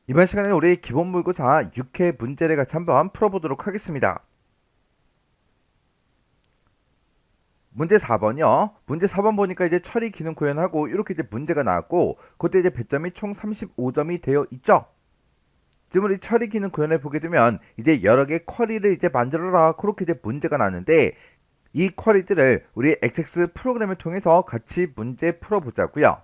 이번 시간에는 우리 기본 모의고사 6회 문제를 같이 한번 풀어보도록 하겠습니다. 문제 4번이요. 문제 4번 보니까 이제 처리 기능 구현하고 이렇게 이제 문제가 나왔고 그때 이제 배점이 총 35점이 되어 있죠. 지금 우리 처리 기능 구현을 보게 되면 이제 여러 개 쿼리를 이제 만들어라 그렇게 이제 문제가 나왔는데 이 쿼리들을 우리 XX 프로그램을 통해서 같이 문제 풀어보자고요.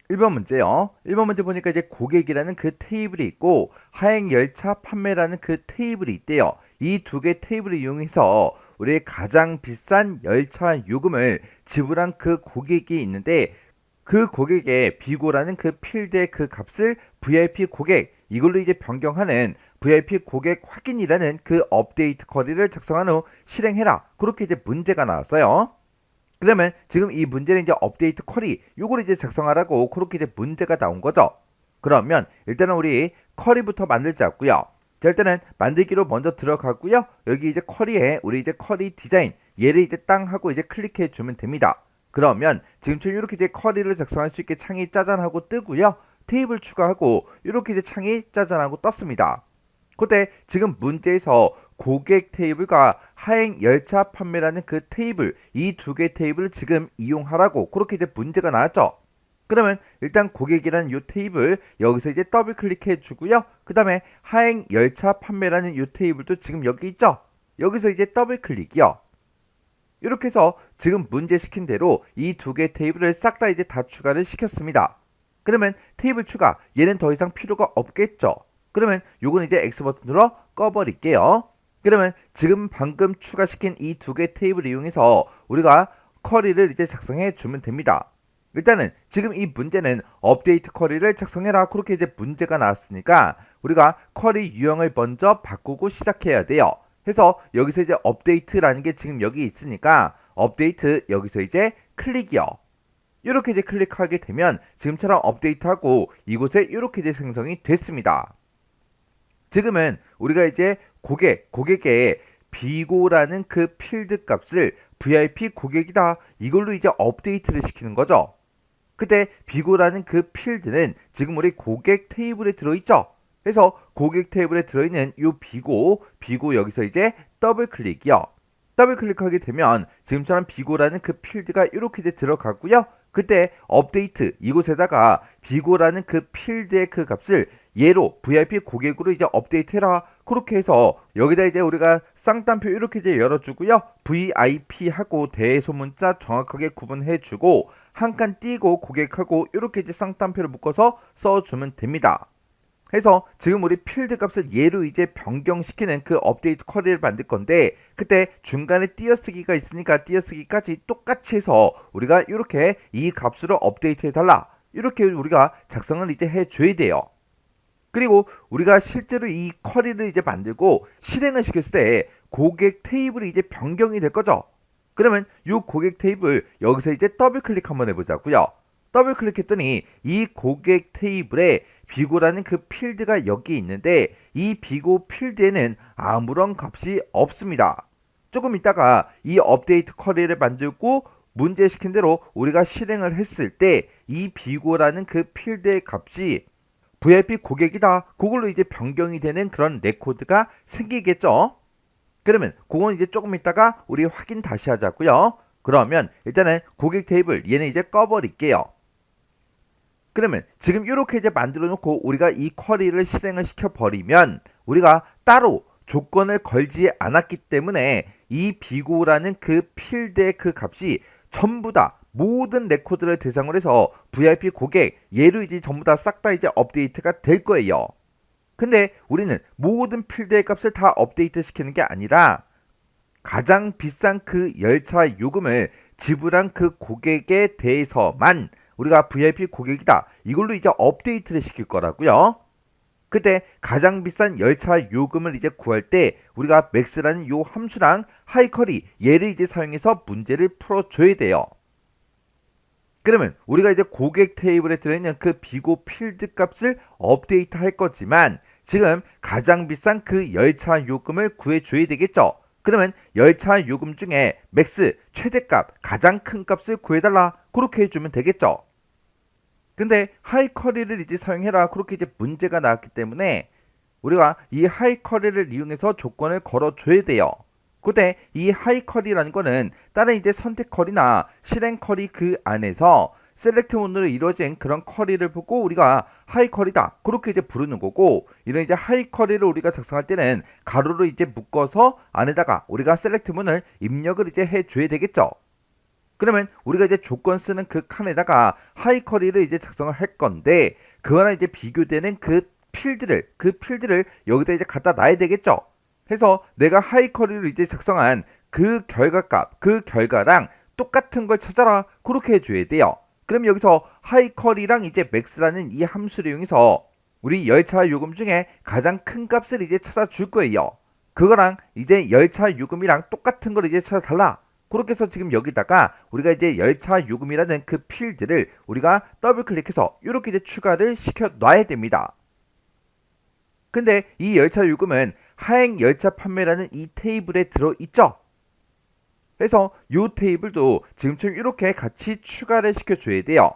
1번 문제요. 1번 문제 보니까 이제 고객이라는 그 테이블이 있고 하행 열차 판매라는 그 테이블이 있대요. 이 두 개 테이블을 이용해서 우리 가장 비싼 열차 요금을 지불한 그 고객이 있는데 그 고객의 비고라는 그 필드의 그 값을 VIP 고객 이걸로 이제 변경하는 VIP 고객 확인이라는 그 업데이트 쿼리를 작성한 후 실행해라. 그렇게 이제 문제가 나왔어요. 그러면 지금 이 문제는 이제 업데이트 쿼리 요걸 이제 작성하라고 그렇게 이제 문제가 나온 거죠. 그러면 일단은 우리 쿼리부터 만들자고요. 자, 일단은 만들기로 먼저 들어가고요. 여기 이제 쿼리에 우리 이제 쿼리 디자인 얘를 이제 땅 하고 이제 클릭해 주면 됩니다. 그러면 지금처럼 이렇게 이제 쿼리를 작성할 수 있게 창이 짜잔하고 뜨고요. 테이블 추가하고 이렇게 이제 창이 짜잔하고 떴습니다. 그때 지금 문제에서 고객 테이블과 하행 열차 판매라는 그 테이블 이 두 개 테이블을 지금 이용하라고 그렇게 이제 문제가 나왔죠. 그러면 일단 고객이라는 이 테이블 여기서 이제 더블 클릭해 주고요. 그 다음에 하행 열차 판매라는 이 테이블도 지금 여기 있죠. 여기서 이제 더블 클릭이요. 이렇게 해서 지금 문제 시킨 대로 이 두 개 테이블을 싹 다 이제 다 추가를 시켰습니다. 그러면 테이블 추가 얘는 더 이상 필요가 없겠죠. 그러면 요건 이제 X 버튼 눌러 꺼버릴게요. 그러면 지금 방금 추가시킨 이 두 개 테이블을 이용해서 우리가 쿼리를 이제 작성해 주면 됩니다. 일단은 지금 이 문제는 업데이트 쿼리를 작성해라 그렇게 이제 문제가 나왔으니까 우리가 쿼리 유형을 먼저 바꾸고 시작해야 돼요. 해서 여기서 이제 업데이트라는 게 지금 여기 있으니까 업데이트 여기서 이제 클릭이요. 이렇게 이제 클릭하게 되면 지금처럼 업데이트하고 이곳에 이렇게 이제 생성이 됐습니다. 지금은 우리가 이제 고객의 비고라는 그 필드 값을 VIP 고객이다 이걸로 이제 업데이트를 시키는 거죠. 그때 비고라는 그 필드는 지금 우리 고객 테이블에 들어있죠. 그래서 고객 테이블에 들어있는 이 비고 여기서 이제 더블 클릭이요. 더블 클릭하게 되면 지금처럼 비고라는 그 필드가 이렇게 이제 들어가고요. 그때 업데이트 이곳에다가 비고라는 그 필드의 그 값을 얘로 VIP 고객으로 이제 업데이트해라. 그렇게 해서 여기다 이제 우리가 쌍따옴표 이렇게 이제 열어주고요. VIP 하고 대소문자 정확하게 구분해주고 한 칸 띄고 고객하고 이렇게 이제 쌍따옴표를 묶어서 써주면 됩니다. 해서 지금 우리 필드 값을 얘로 이제 변경시키는 그 업데이트 쿼리를 만들 건데 그때 중간에 띄어쓰기가 있으니까 띄어쓰기까지 똑같이 해서 우리가 이렇게 이 값으로 업데이트 해달라 이렇게 우리가 작성을 이제 해줘야 돼요. 그리고 우리가 실제로 이 쿼리를 이제 만들고 실행을 시켰을 때 고객 테이블이 이제 변경이 될 거죠. 그러면 이 고객 테이블 여기서 이제 더블 클릭 한번 해보자고요. 더블 클릭했더니 이 고객 테이블에 비고라는 그 필드가 여기 있는데 이 비고 필드에는 아무런 값이 없습니다. 조금 있다가 이 업데이트 쿼리를 만들고 문제 시킨 대로 우리가 실행을 했을 때 이 비고라는 그 필드의 값이 VIP 고객이다. 그걸로 이제 변경이 되는 그런 레코드가 생기겠죠. 그러면 그건 이제 조금 있다가 우리 확인 다시 하자고요. 그러면 일단은 고객 테이블 얘는 이제 꺼버릴게요. 그러면 지금 이렇게 이제 만들어 놓고 우리가 이 쿼리를 실행을 시켜 버리면 우리가 따로 조건을 걸지 않았기 때문에 이 비고라는 그 필드의 그 값이 전부 다 모든 레코드를 대상으로 해서 VIP 고객 얘로 이제 전부 다 싹 다 이제 업데이트가 될 거예요. 근데 우리는 모든 필드의 값을 다 업데이트 시키는 게 아니라 가장 비싼 그 열차 요금을 지불한 그 고객에 대해서만 우리가 VIP 고객이다 이걸로 이제 업데이트를 시킬 거라고요. 그때 가장 비싼 열차 요금을 이제 구할 때 우리가 맥스라는 요 함수랑 하이커리 얘를 이제 사용해서 문제를 풀어줘야 돼요. 그러면 우리가 이제 고객 테이블에 들어있는 그 비고 필드 값을 업데이트 할 거지만 지금 가장 비싼 그 열차 요금을 구해줘야 되겠죠. 그러면 열차 요금 중에 맥스 최대값 가장 큰 값을 구해달라 그렇게 해주면 되겠죠. 근데 하이 쿼리를 이제 사용해라 그렇게 이제 문제가 나왔기 때문에 우리가 이 하이 쿼리를 이용해서 조건을 걸어줘야 돼요. 근데 이 하이 쿼리라는 거는 다른 이제 선택 쿼리나 실행 쿼리 그 안에서 셀렉트 문으로 이루어진 그런 쿼리를 보고 우리가 하이 쿼리다 그렇게 이제 부르는 거고, 이런 이제 하이 쿼리를 우리가 작성할 때는 가로로 이제 묶어서 안에다가 우리가 셀렉트 문을 입력을 이제 해줘야 되겠죠. 그러면 우리가 이제 조건 쓰는 그 칸에다가 하이 쿼리를 이제 작성을 할 건데, 그거랑 이제 비교되는 그 필드를 여기다 이제 갖다 놔야 되겠죠. 해서 내가 하이 쿼리를 이제 작성한 그 결과값, 그 결과랑 똑같은 걸 찾아라 그렇게 해줘야 돼요. 그럼 여기서 하이 쿼리랑 이제 맥스라는 이 함수를 이용해서 우리 열차 요금 중에 가장 큰 값을 이제 찾아줄 거예요. 그거랑 이제 열차 요금이랑 똑같은 걸 이제 찾아달라. 그렇게 해서 지금 여기다가 우리가 이제 열차 요금이라는 그 필드를 우리가 더블 클릭해서 이렇게 이제 추가를 시켜 놔야 됩니다. 근데 이 열차 요금은 하행 열차 판매라는 이 테이블에 들어있죠. 그래서 이 테이블도 지금처럼 이렇게 같이 추가를 시켜줘야 돼요.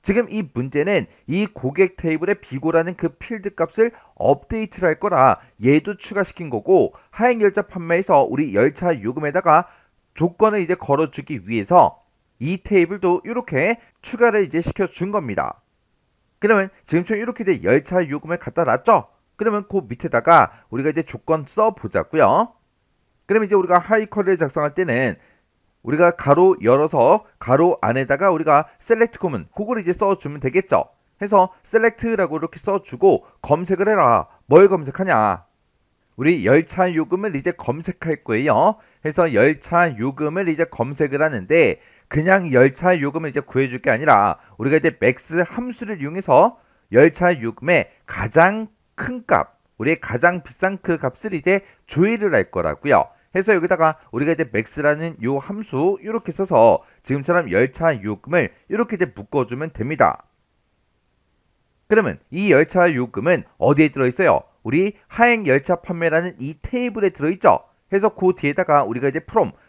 지금 이 문제는 이 고객 테이블의 비고라는 그 필드 값을 업데이트를 할 거라 얘도 추가시킨 거고, 하행 열차 판매에서 우리 열차 요금에다가 조건을 이제 걸어주기 위해서 이 테이블도 이렇게 추가를 이제 시켜준 겁니다. 그러면 지금처럼 이렇게 이제 열차 요금을 갖다 놨죠? 그러면 그 밑에다가 우리가 이제 조건 써보자고요. 그러면 이제 우리가 하이 쿼리를 작성할 때는 우리가 가로 열어서 가로 안에다가 우리가 셀렉트 구문 그걸 이제 써주면 되겠죠. 해서 셀렉트라고 이렇게 써주고 검색을 해라. 뭘 검색하냐? 우리 열차 요금을 이제 검색할 거예요. 해서 열차 요금을 이제 검색을 하는데, 그냥 열차 요금을 이제 구해줄 게 아니라 우리가 이제 맥스 함수를 이용해서 열차 요금의 가장 큰 값, 우리의 가장 비싼 그 값을 이제 조회를 할 거라고요. 해서 여기다가 우리가 이제 맥스라는 요 함수 이렇게 써서 지금처럼 열차 요금을 이렇게 이제 묶어주면 됩니다. 그러면 이 열차 요금은 어디에 들어있어요? 우리 하행 열차 판매라는 이 테이블에 들어있죠. 해서 그 뒤에다가 우리가 이제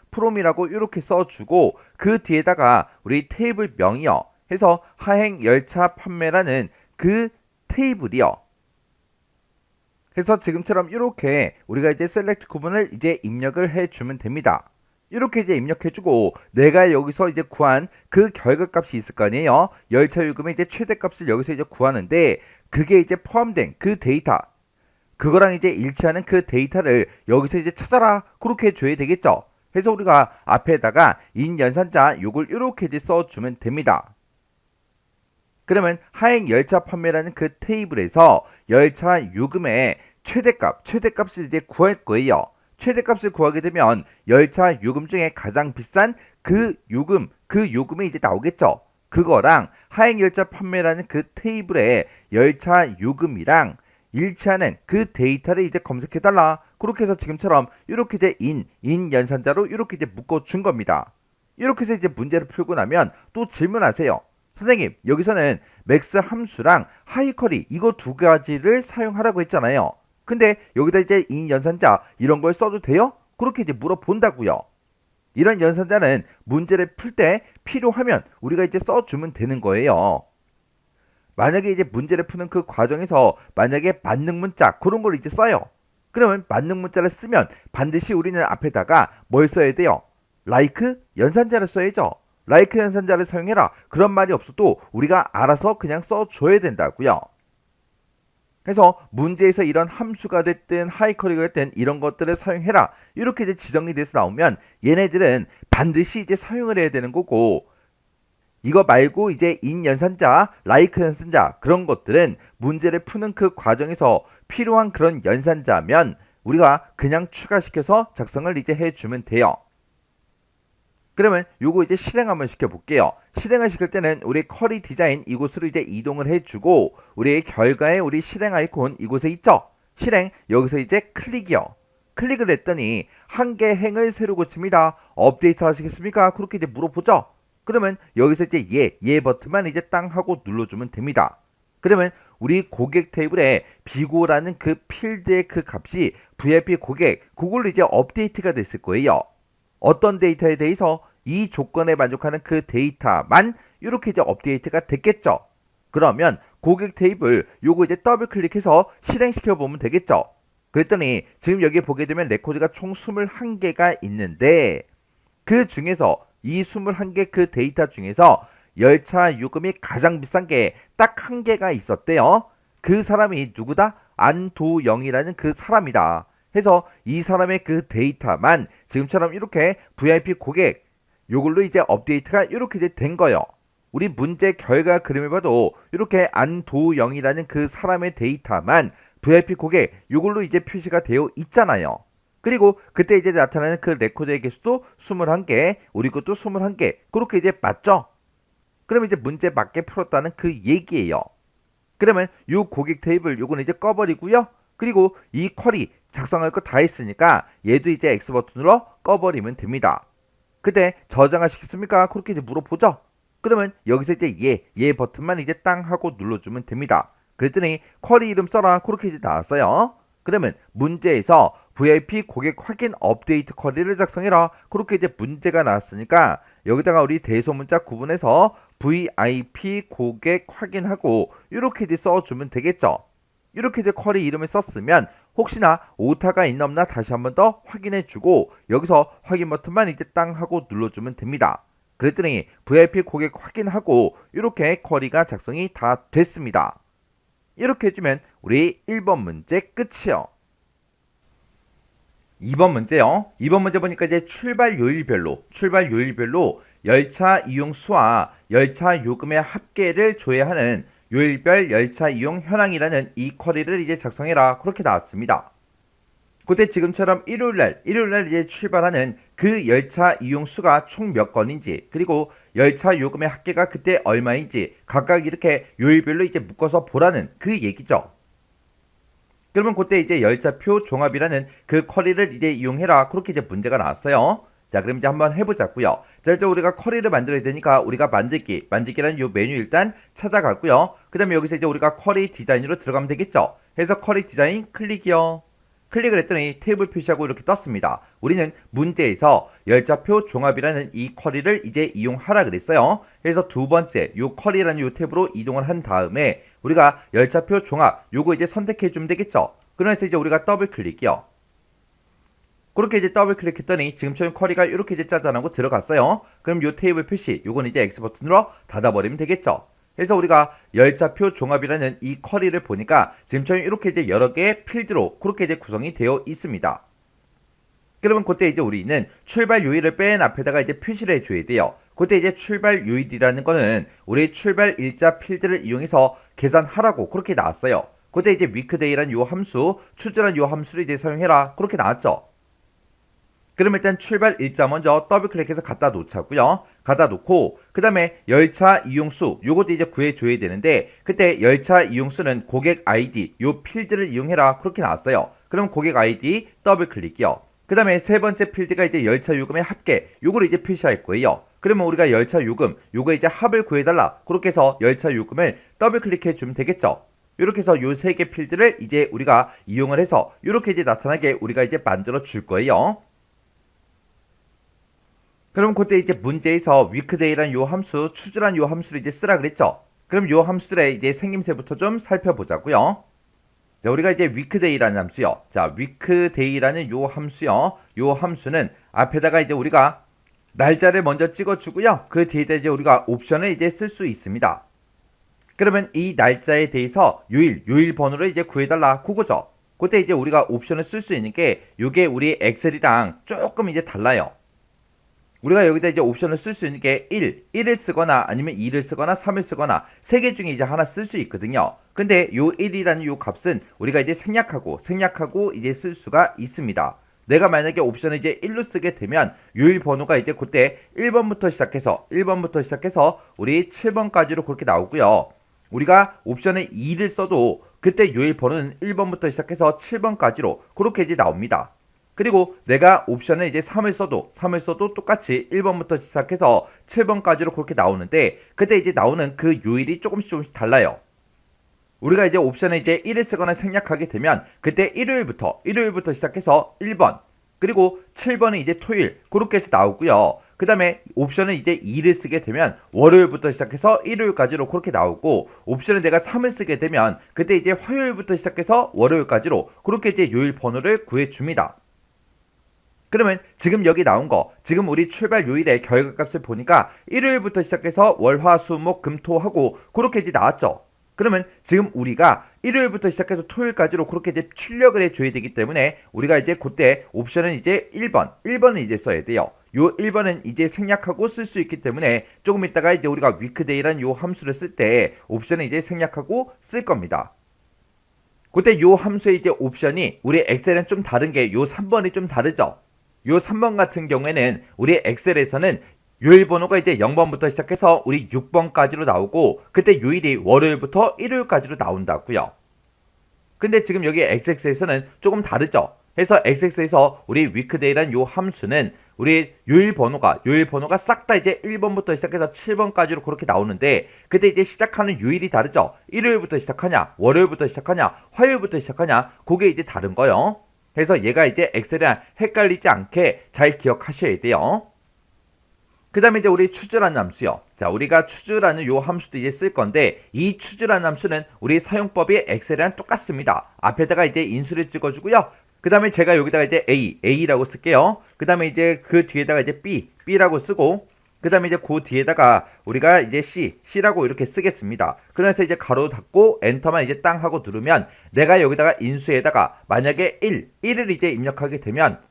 프롬이라고 이렇게 써주고, 그 뒤에다가 우리 테이블 명이요. 해서 하행 열차 판매라는 그 테이블이요. 해서 지금처럼 이렇게 우리가 이제 셀렉트 구문을 이제 입력을 해주면 됩니다. 이렇게 이제 입력해주고, 내가 여기서 이제 구한 그 결과값이 있을 거 아니에요. 열차 요금의 이제 최대값을 여기서 이제 구하는데, 그게 이제 포함된 그 데이터, 그거랑 이제 일치하는 그 데이터를 여기서 이제 찾아라 그렇게 줘야 되겠죠. 그래서 우리가 앞에다가 인 연산자 요걸 이렇게 이제 써주면 됩니다. 그러면 하행 열차 판매라는 그 테이블에서 열차 요금의 최대값을 이제 구할 거예요. 최대값을 구하게 되면 열차 요금 중에 가장 비싼 그 요금이 이제 나오겠죠. 그거랑 하행 열차 판매라는 그 테이블의 열차 요금이랑 일치하는 그 데이터를 이제 검색해달라. 그렇게 해서 지금처럼 이렇게 이제 인 연산자로 이렇게 이제 묶어준 겁니다. 이렇게 해서 이제 문제를 풀고 나면 또 질문하세요. 선생님, 여기서는 맥스 함수랑 하이 쿼리 이거 두 가지를 사용하라고 했잖아요. 근데 여기다 이제 인 연산자 이런 걸 써도 돼요? 그렇게 이제 물어본다고요. 이런 연산자는 문제를 풀 때 필요하면 우리가 이제 써주면 되는 거예요. 만약에 이제 문제를 푸는 그 과정에서 만약에 만능 문자 그런 걸 이제 써요. 그러면 만능 문자를 쓰면 반드시 우리는 앞에다가 뭘 써야 돼요? like 연산자를 써야죠. like 연산자를 사용해라. 그런 말이 없어도 우리가 알아서 그냥 써줘야 된다고요. 그래서 문제에서 이런 함수가 됐든 하이 쿼리가 됐든 이런 것들을 사용해라. 이렇게 이제 지정이 돼서 나오면 얘네들은 반드시 이제 사용을 해야 되는 거고, 이거 말고 이제 인 연산자, like 연산자 그런 것들은 문제를 푸는 그 과정에서 필요한 그런 연산자면 우리가 그냥 추가시켜서 작성을 이제 해주면 돼요. 그러면 요거 이제 실행 한번 시켜볼게요. 실행을 시킬 때는 우리 쿼리 디자인 이곳으로 이제 이동을 해주고, 우리의 결과에 우리 실행 아이콘 이곳에 있죠. 실행 여기서 이제 클릭이요. 클릭을 했더니 한 개 행을 새로 고칩니다. 업데이트 하시겠습니까? 그렇게 이제 물어보죠. 그러면 여기서 이제 얘 버튼만 이제 땅 하고 눌러주면 됩니다. 그러면 우리 고객 테이블에 비고라는 그 필드의 그 값이 VIP 고객 그걸로 이제 업데이트가 됐을 거예요. 어떤 데이터에 대해서 이 조건에 만족하는 그 데이터만 이렇게 이제 업데이트가 됐겠죠. 그러면 고객 테이블 요거 이제 더블 클릭해서 실행시켜 보면 되겠죠. 그랬더니 지금 여기 보게 되면 레코드가 총 21개가 있는데 그 중에서 이 21개 그 데이터 중에서 열차 요금이 가장 비싼 게 딱 한 개가 있었대요. 그 사람이 누구다? 안도영이라는 그 사람이다. 해서 이 사람의 그 데이터만 지금처럼 이렇게 VIP 고객 요걸로 이제 업데이트가 이렇게 이제 된 거예요. 우리 문제 결과 그림을 봐도 이렇게 안도영이라는 그 사람의 데이터만 VIP 고객 요걸로 이제 표시가 되어 있잖아요. 그리고 그때 이제 나타나는 그 레코드의 개수도 21개, 우리 것도 21개. 그렇게 이제 맞죠? 그러면 이제 문제 맞게 풀었다는 그 얘기예요. 그러면 요 고객 테이블 요거는 이제 꺼버리고요. 그리고 이 쿼리 작성할 거 다 했으니까 얘도 이제 X 버튼으로 꺼버리면 됩니다. 그때 저장하시겠습니까? 그렇게 이제 물어보죠. 그러면 여기서 이제 얘 버튼만 이제 땅 하고 눌러주면 됩니다. 그랬더니 쿼리 이름 써라 그렇게 이제 나왔어요. 그러면 문제에서 VIP 고객 확인 업데이트 쿼리를 작성해라 그렇게 이제 문제가 나왔으니까 여기다가 우리 대소문자 구분해서 VIP 고객 확인하고 이렇게 이제 써주면 되겠죠. 이렇게 이제 쿼리 이름을 썼으면 혹시나 오타가 있나 없나 다시 한번 더 확인해주고 여기서 확인 버튼만 이제 땅 하고 눌러주면 됩니다. 그랬더니 VIP 고객 확인하고 이렇게 쿼리가 작성이 다 됐습니다. 이렇게 해주면 우리 1번 문제 끝이요. 2번 문제요. 2번 문제 보니까 이제 출발 요일별로 열차 이용 수와 열차 요금의 합계를 조회하는 요일별 열차 이용 현황이라는 이 쿼리를 이제 작성해라 그렇게 나왔습니다. 그때 지금처럼 일요일날 이제 출발하는 그 열차 이용 수가 총 몇 건인지 그리고 열차 요금의 합계가 그때 얼마인지 각각 이렇게 요일별로 이제 묶어서 보라는 그 얘기죠. 그러면 그때 이제 열차표 종합이라는 그 쿼리를 이제 이용해라 그렇게 이제 문제가 나왔어요. 자, 그럼 이제 한번 해보자고요. 자, 일단 우리가 쿼리를 만들어야 되니까 우리가 만들기라는 요 메뉴 일단 찾아가고요. 그 다음에 여기서 이제 우리가 쿼리 디자인으로 들어가면 되겠죠. 해서 쿼리 디자인 클릭이요. 클릭을 했더니 테이블 표시하고 이렇게 떴습니다. 우리는 문제에서 열차표 종합이라는 이 쿼리를 이제 이용하라 그랬어요. 그래서 두 번째 요 쿼리라는 요 탭으로 이동을 한 다음에 우리가 열차표 종합 요거 이제 선택해 주면 되겠죠. 그래서 이제 우리가 더블 클릭이요. 그렇게 이제 더블 클릭했더니 지금처럼 쿼리가 이렇게 이제 짜잔하고 들어갔어요. 그럼 요 테이블 표시 요건 이제 X 버튼으로 닫아버리면 되겠죠. 그래서 우리가 열차표 종합이라는 이 쿼리를 보니까 지금처럼 이렇게 이제 여러 개의 필드로 그렇게 이제 구성이 되어 있습니다. 그러면 그때 이제 우리는 출발 요일을 맨 앞에다가 이제 표시를 해줘야 돼요. 그때 이제 출발 요일이라는 거는 우리 출발 일자 필드를 이용해서 계산하라고 그렇게 나왔어요. 그때 이제 weekday라는 요 함수, 추저라는 요 함수를 이제 사용해라 그렇게 나왔죠. 그럼 일단 출발 일자 먼저 더블 클릭해서 갖다 놓자고요. 갖다 놓고 그 다음에 열차 이용수 요것도 이제 구해줘야 되는데 그때 열차 이용수는 고객 아이디 요 필드를 이용해라 그렇게 나왔어요. 그럼 고객 아이디 더블 클릭이요. 그 다음에 세 번째 필드가 이제 열차 요금의 합계 요거를 이제 표시할 거예요. 그러면 우리가 열차 요금 요거 이제 합을 구해달라 그렇게 해서 열차 요금을 더블 클릭해 주면 되겠죠. 이렇게 해서 요 세 개 필드를 이제 우리가 이용을 해서 이렇게 이제 나타나게 우리가 이제 만들어 줄 거예요. 그럼 그때 이제 문제에서 weekday라는 요 함수, 추주라는 요 함수를 이제 쓰라 그랬죠. 그럼 요 함수들의 이제 생김새부터 좀 살펴보자고요. 자, 우리가 이제 weekday라는 함수요. 자, weekday라는 요 함수요. 요 함수는 앞에다가 이제 우리가 날짜를 먼저 찍어주고요. 그 뒤에다 이제 우리가 옵션을 이제 쓸 수 있습니다. 그러면 이 날짜에 대해서 요일 번호를 이제 구해달라 그거죠. 그때 이제 우리가 옵션을 쓸 수 있는 게 요게 우리 엑셀이랑 조금 이제 달라요. 우리가 여기다 이제 옵션을 쓸 수 있는 게 1을 쓰거나 아니면 2를 쓰거나 3을 쓰거나 3개 중에 이제 하나 쓸 수 있거든요. 근데 요 1이라는 요 값은 우리가 이제 생략하고 이제 쓸 수가 있습니다. 내가 만약에 옵션을 이제 1로 쓰게 되면 요일 번호가 이제 그때 1번부터 시작해서 우리 7번까지로 그렇게 나오고요. 우리가 옵션에 2를 써도 그때 요일 번호는 1번부터 시작해서 7번까지로 그렇게 이제 나옵니다. 그리고 내가 옵션을 이제 3을 써도 똑같이 1번부터 시작해서 7번까지로 그렇게 나오는데 그때 이제 나오는 그 요일이 조금씩 달라요. 우리가 이제 옵션에 이제 1을 쓰거나 생략하게 되면 그때 일요일부터 시작해서 1번 그리고 7번이 이제 토요일 그렇게 해서 나오고요. 그 다음에 옵션은 이제 2를 쓰게 되면 월요일부터 시작해서 일요일까지로 그렇게 나오고, 옵션은 내가 3을 쓰게 되면 그때 이제 화요일부터 시작해서 월요일까지로 그렇게 이제 요일 번호를 구해줍니다. 그러면 지금 여기 나온 거, 지금 우리 출발 요일의 결과값을 보니까 일요일부터 시작해서 월, 화, 수, 목, 금, 토 하고 그렇게 이제 나왔죠. 그러면 지금 우리가 일요일부터 시작해서 토요일까지로 그렇게 이제 출력을 해줘야 되기 때문에 우리가 이제 그때 옵션은 이제 1번은 이제 써야 돼요. 요 1번은 이제 생략하고 쓸 수 있기 때문에 조금 있다가 이제 우리가 위크데이라는 요 함수를 쓸 때 옵션은 이제 생략하고 쓸 겁니다. 그때 요 함수의 이제 옵션이 우리 엑셀은 좀 다른 게 요 3번이 좀 다르죠. 요 3번 같은 경우에는 우리 엑셀에서는 요일 번호가 이제 0번부터 시작해서 우리 6번까지로 나오고, 그때 요일이 월요일부터 일요일까지로 나온다고요. 근데 지금 여기 XX에서는 조금 다르죠. 그래서 XX에서 우리 위크데이란 요 함수는 우리 요일 번호가 싹 다 이제 1번부터 시작해서 7번까지로 그렇게 나오는데, 그때 이제 시작하는 요일이 다르죠. 일요일부터 시작하냐, 월요일부터 시작하냐, 화요일부터 시작하냐, 그게 이제 다른 거요. 그래서 얘가 이제 엑셀이랑 헷갈리지 않게 잘 기억하셔야 돼요. 그 다음에 이제 우리 추즈라는 함수요. 자, 우리가 추즈라는 요 함수도 이제 쓸 건데, 이 추즈라는 함수는 우리 사용법이 엑셀이랑 똑같습니다. 앞에다가 이제 인수를 찍어주고요. 그 다음에 제가 여기다가 이제 A라고 쓸게요. 그 다음에 이제 그 뒤에다가 이제 B라고 쓰고, 그 다음에 이제 그 뒤에다가 우리가 이제 C라고 이렇게 쓰겠습니다. 그래서 이제 가로 닫고 엔터만 이제 땅 하고 누르면, 내가 여기다가 인수에다가 만약에 1을 이제 입력하게 되면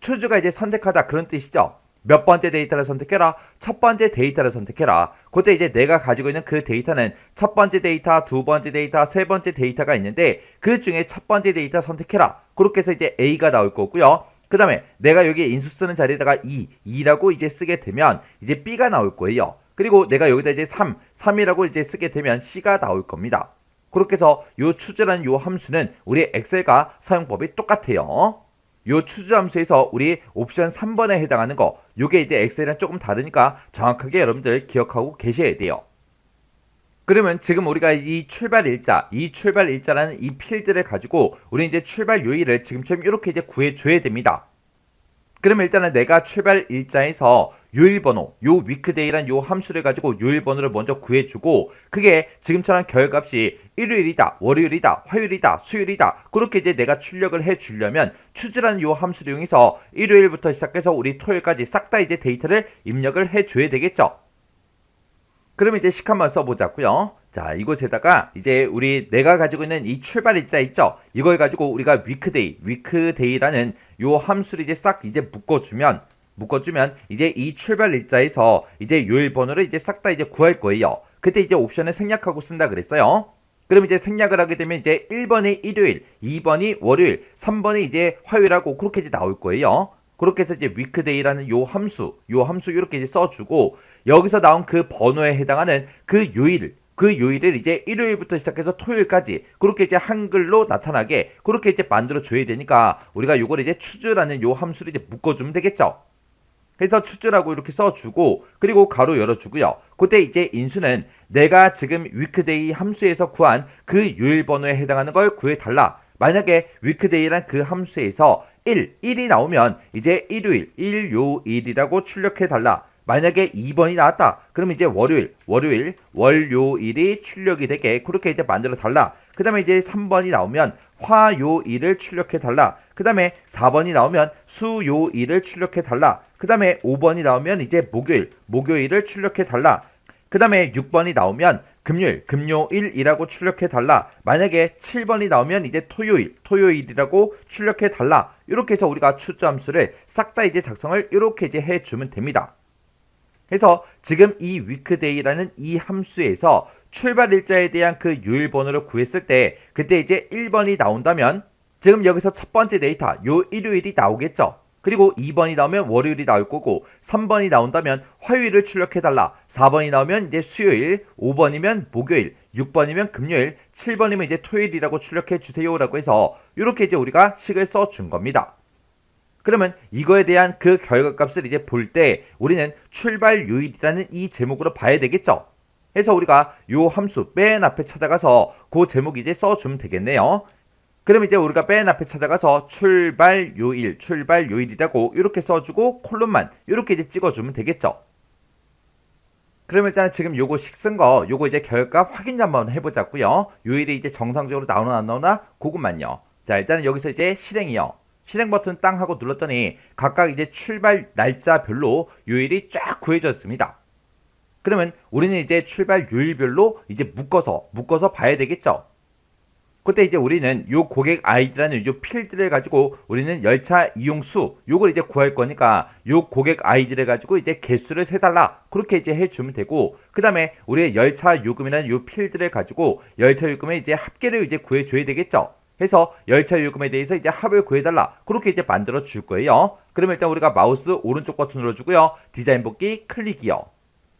추즈가 이제 선택하다 그런 뜻이죠. 몇 번째 데이터를 선택해라. 첫 번째 데이터를 선택해라. 그때 이제 내가 가지고 있는 그 데이터는 첫 번째 데이터, 두 번째 데이터, 세 번째 데이터가 있는데, 그 중에 첫 번째 데이터 선택해라. 그렇게 해서 이제 A가 나올 거고요. 그 다음에 내가 여기에 인수 쓰는 자리에다가 2라고 이제 쓰게 되면 이제 B가 나올 거예요. 그리고 내가 여기다 이제 3이라고 이제 쓰게 되면 C가 나올 겁니다. 그렇게 해서 요 추즈라는 요 함수는 우리 엑셀과 사용법이 똑같아요. 요 추즈 함수에서 우리 옵션 3번에 해당하는 거, 요게 이제 엑셀이랑 조금 다르니까 정확하게 여러분들 기억하고 계셔야 돼요. 그러면 지금 우리가 이 출발 일자라는 이 필드를 가지고 우리 이제 출발 요일을 지금처럼 이렇게 이제 구해줘야 됩니다. 그러면 일단은 내가 출발 일자에서 요일 번호, 요 위크데이란 요 함수를 가지고 요일 번호를 먼저 구해주고, 그게 지금처럼 결과값이 일요일이다, 월요일이다, 화요일이다, 수요일이다, 그렇게 이제 내가 출력을 해주려면 추즈라는 요 함수를 이용해서 일요일부터 시작해서 우리 토요일까지 싹 다 이제 데이터를 입력을 해줘야 되겠죠. 그러면 이제 식 한번 써보자고요. 자, 이곳에다가 이제 내가 가지고 있는 이 출발 일자 있죠? 이걸 가지고 우리가 위크데이라는 요 함수를 이제 싹 이제 묶어주면 이제 이 출발 일자에서 이제 요일 번호를 이제 싹 다 이제 구할 거예요. 그때 이제 옵션을 생략하고 쓴다 그랬어요. 그럼 이제 생략을 하게 되면 이제 1번이 일요일, 2번이 월요일, 3번이 이제 화요일하고 그렇게 이제 나올 거예요. 그렇게 해서 이제 위크데이라는 요 함수 이렇게 이제 써주고, 여기서 나온 그 번호에 해당하는 그 요일을 이제 일요일부터 시작해서 토요일까지 그렇게 이제 한글로 나타나게 그렇게 이제 만들어 줘야 되니까 우리가 요걸 이제 추즈라는 요 함수를 이제 묶어주면 되겠죠. 그래서 추즈라고 이렇게 써주고, 그리고 가로 열어주고요. 그때 이제 인수는 내가 지금 위크데이 함수에서 구한 그 요일 번호에 해당하는 걸 구해달라. 만약에 위크데이란 그 함수에서 1이 나오면 이제 일요일이라고 출력해달라. 만약에 2번이 나왔다. 그러면 이제 월요일이 출력이 되게 그렇게 이제 만들어 달라. 그 다음에 이제 3번이 나오면 화요일을 출력해 달라. 그 다음에 4번이 나오면 수요일을 출력해 달라. 그 다음에 5번이 나오면 이제 목요일을 출력해 달라. 그 다음에 6번이 나오면 금요일이라고 출력해 달라. 만약에 7번이 나오면 이제 토요일이라고 출력해 달라. 이렇게 해서 우리가 추즈 함수를 싹 다 이제 작성을 이렇게 이제 해주면 됩니다. 그래서 지금 이 위크데이라는 이 함수에서 출발 일자에 대한 그 요일 번호를 구했을 때, 그때 이제 1번이 나온다면 지금 여기서 첫 번째 데이터 요 일요일이 나오겠죠. 그리고 2번이 나오면 월요일이 나올 거고, 3번이 나온다면 화요일을 출력해달라. 4번이 나오면 이제 수요일, 5번이면 목요일, 6번이면 금요일, 7번이면 이제 토요일이라고 출력해 주세요라고 해서 이렇게 이제 우리가 식을 써준 겁니다. 그러면 이거에 대한 그 결과값을 이제 볼 때 우리는 출발 요일이라는 이 제목으로 봐야 되겠죠. 그래서 우리가 요 함수 맨 앞에 찾아가서 그 제목 이제 써주면 되겠네요. 그럼 이제 우리가 맨 앞에 찾아가서 출발 요일이라고 이렇게 써주고 콜론만 이렇게 이제 찍어주면 되겠죠. 그럼 일단 지금 요거 식쓴 거 요거 이제 결과 확인 한번 해보자고요. 요일이 이제 정상적으로 나오나 안 나오나 그것만요. 자, 일단은 여기서 이제 실행이요. 실행 버튼 땅 하고 눌렀더니 각각 이제 출발 날짜별로 요일이 쫙 구해졌습니다. 그러면 우리는 이제 출발 요일별로 이제 묶어서 봐야 되겠죠. 그때 이제 우리는 요 고객 아이디라는 요 필드를 가지고 우리는 열차 이용 수 요걸 이제 구할 거니까 요 고객 아이디를 가지고 이제 개수를 세달라 그렇게 이제 해주면 되고, 그 다음에 우리의 열차 요금이라는 요 필드를 가지고 열차 요금의 이제 합계를 이제 구해줘야 되겠죠. 해서 열차 요금에 대해서 이제 합을 구해달라 그렇게 이제 만들어 줄 거예요. 그러면 일단 우리가 마우스 오른쪽 버튼 눌러주고요. 디자인 복귀 클릭이요.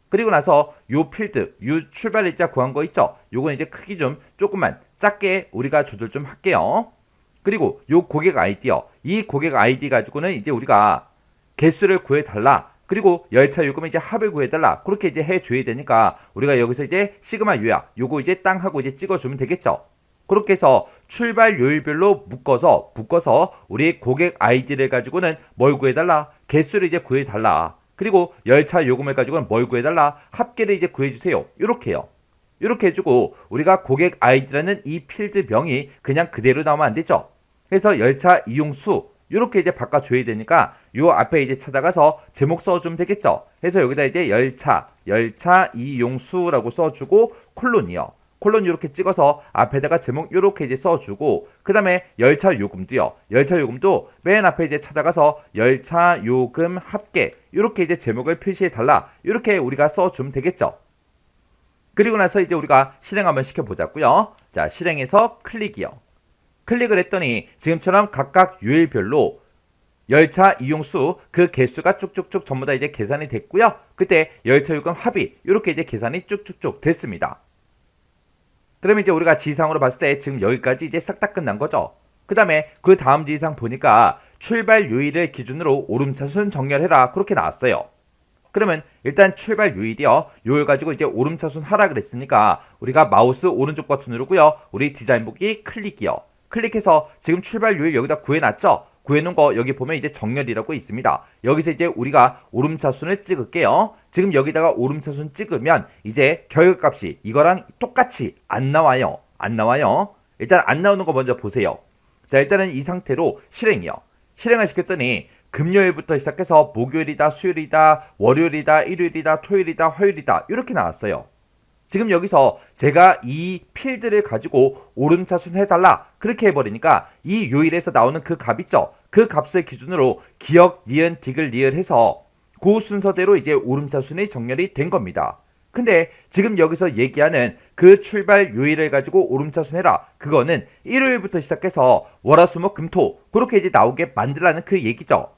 그리고 나서 요 필드, 요 출발 일자 구한 거 있죠? 요건 이제 크기 좀 조금만 작게 우리가 조절 좀 할게요. 그리고 요 고객 아이디요. 이 고객 아이디 가지고는 이제 우리가 개수를 구해달라. 그리고 열차 요금에 이제 합을 구해달라. 그렇게 이제 해줘야 되니까 우리가 여기서 이제 시그마 요약 요거 이제 땅 하고 이제 찍어주면 되겠죠. 그렇게 해서 출발 요일별로 묶어서 우리 고객 아이디를 가지고는 뭘 구해달라? 개수를 이제 구해달라. 그리고 열차 요금을 가지고는 뭘 구해달라? 합계를 이제 구해주세요. 이렇게요. 이렇게 해주고 우리가 고객 아이디라는 이 필드 명이 그냥 그대로 나오면 안 되죠. 그래서 열차 이용수 이렇게 이제 바꿔줘야 되니까 요 앞에 이제 찾아가서 제목 써주면 되겠죠. 그래서 여기다 이제 열차 이용수라고 써주고 콜론이요. 콜론 이렇게 찍어서 앞에다가 제목 이렇게 이제 써주고, 그 다음에 열차 요금도요. 열차 요금도 맨 앞에 이제 찾아가서 열차 요금 합계 이렇게 이제 제목을 표시해 달라 이렇게 우리가 써주면 되겠죠. 그리고 나서 이제 우리가 실행 한번 시켜보자고요. 자, 실행해서 클릭이요. 클릭을 했더니 지금처럼 각각 요일별로 열차 이용수 그 개수가 쭉쭉쭉 전부 다 이제 계산이 됐고요. 그때 열차 요금 합이 이렇게 이제 계산이 쭉쭉쭉 됐습니다. 그러면 이제 우리가 지상으로 봤을 때 지금 여기까지 이제 싹 다 끝난 거죠. 그 다음에 그 다음 지상 보니까 출발 요일을 기준으로 오름차순 정렬해라 그렇게 나왔어요. 그러면 일단 출발 요일이요. 요일 가지고 이제 오름차순 하라 그랬으니까 우리가 마우스 오른쪽 버튼 누르고요. 우리 디자인 보기 클릭이요. 클릭해서 지금 출발 요일 여기다 구해놨죠? 구해놓은 거 여기 보면 이제 정렬이라고 있습니다. 여기서 이제 우리가 오름차순을 찍을게요. 지금 여기다가 오름차순 찍으면 이제 결과값이 이거랑 똑같이 안 나와요. 일단 안 나오는 거 먼저 보세요. 자, 일단은 이 상태로 실행이요. 실행을 시켰더니 금요일부터 시작해서 목요일이다, 수요일이다, 월요일이다, 일요일이다, 토요일이다, 화요일이다 이렇게 나왔어요. 지금 여기서 제가 이 필드를 가지고 오름차순 해달라 그렇게 해버리니까 이 요일에서 나오는 그 값 있죠? 그 값을 기준으로 기역, 니은, 디귿, 리을 해서 그 순서대로 이제 오름차순이 정렬이 된 겁니다. 근데 지금 여기서 얘기하는 그 출발 요일을 가지고 오름차순 해라 그거는 일요일부터 시작해서 월화수목금토 그렇게 이제 나오게 만들라는 그 얘기죠.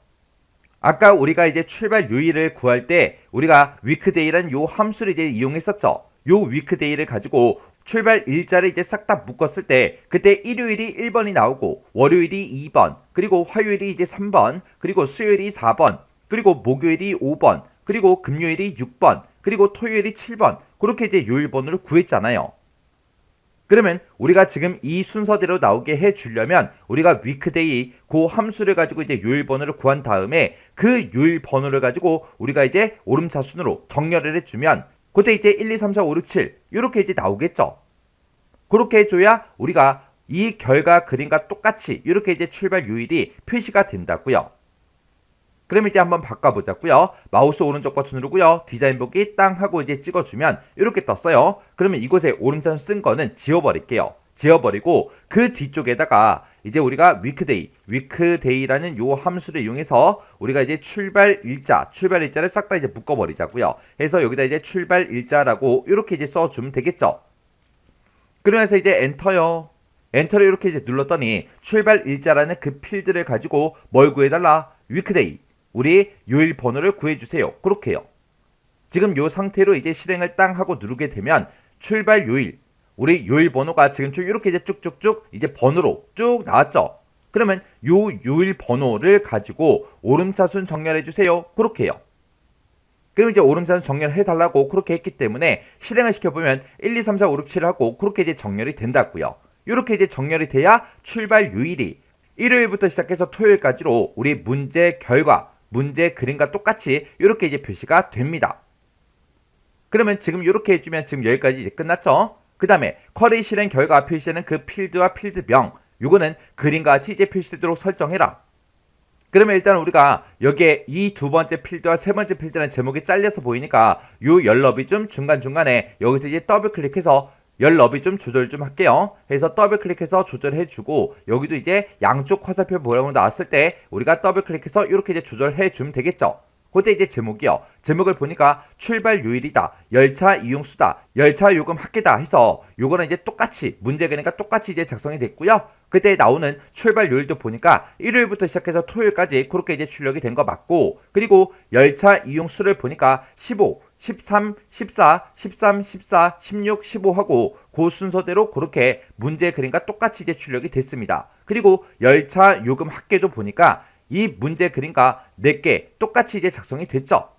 아까 우리가 이제 출발 요일을 구할 때 우리가 위크데이라는 요 함수를 이제 이용했었죠. 요 위크데이를 가지고 출발 일자를 이제 싹 다 묶었을 때 그때 일요일이 1번이 나오고 월요일이 2번 그리고 화요일이 이제 3번 그리고 수요일이 4번 그리고 목요일이 5번 그리고 금요일이 6번 그리고 토요일이 7번 그렇게 이제 요일 번호를 구했잖아요. 그러면 우리가 지금 이 순서대로 나오게 해주려면 우리가 위크데이 그 함수를 가지고 이제 요일 번호를 구한 다음에 그 요일 번호를 가지고 우리가 이제 오름차순으로 정렬을 해주면 그때 이제 1, 2, 3, 4, 5, 6, 7 이렇게 이제 나오겠죠. 그렇게 해줘야 우리가 이 결과 그림과 똑같이 이렇게 이제 출발 요일이 표시가 된다고요. 그럼 이제 한번 바꿔보자고요. 마우스 오른쪽 버튼 누르고요. 디자인 보기 땅 하고 이제 찍어주면 이렇게 떴어요. 그러면 이곳에 오름차순 쓴 거는 지워버릴게요. 지워버리고 그 뒤쪽에다가 이제 우리가 위크데이라는 요 함수를 이용해서 우리가 이제 출발 일자를 싹 다 이제 묶어버리자고요. 해서 여기다 이제 출발 일자라고 이렇게 이제 써주면 되겠죠. 그러면서 이제 엔터요. 엔터를 이렇게 이제 눌렀더니 출발 일자라는 그 필드를 가지고 뭘 구해달라? 위크데이. 우리 요일 번호를 구해주세요. 그렇게요. 지금 요 상태로 이제 실행을 땅 하고 누르게 되면 출발 요일, 우리 요일 번호가 지금 쭉 이렇게 이제 쭉쭉쭉 이제 번호로 쭉 나왔죠. 그러면 요 요일 번호를 가지고 오름차순 정렬해주세요. 그렇게요. 그럼 이제 오름차순 정렬해달라고 그렇게 했기 때문에 실행을 시켜보면 1, 2, 3, 4, 5, 6, 7 하고 그렇게 이제 정렬이 된다고요. 이렇게 이제 정렬이 돼야 출발 요일이 일요일부터 시작해서 토요일까지로 우리 문제 결과, 문제 그림과 똑같이 이렇게 이제 표시가 됩니다. 그러면 지금 이렇게 해주면 지금 여기까지 이제 끝났죠? 그 다음에 쿼리 실행 결과 표시되는 그 필드와 필드명, 요거는 그림과 같이 이제 표시되도록 설정해라. 그러면 일단 우리가 여기에 이 두 번째 필드와 세 번째 필드라는 제목이 잘려서 보이니까 요 열너비 좀 중간중간에 여기서 이제 더블 클릭해서 열너비 좀 조절 좀 할게요. 해서 더블 클릭해서 조절해주고 여기도 이제 양쪽 화살표 모양으로 나왔을 때 우리가 더블 클릭해서 이렇게 이제 조절해주면 되겠죠. 그때 이제 제목이요. 제목을 보니까 출발 요일이다, 열차 이용 수다, 열차 요금 합계다 해서 요거는 이제 똑같이 문제 그러니까 똑같이 이제 작성이 됐고요. 그때 나오는 출발 요일도 보니까 일요일부터 시작해서 토요일까지 그렇게 이제 출력이 된 거 맞고, 그리고 열차 이용 수를 보니까 15, 13, 14, 13, 14, 16, 15 하고 그 순서대로 그렇게 문제 그림과 똑같이 이제 출력이 됐습니다. 그리고 열차 요금 합계도 보니까 이 문제 그림과 4개 똑같이 이제 작성이 됐죠.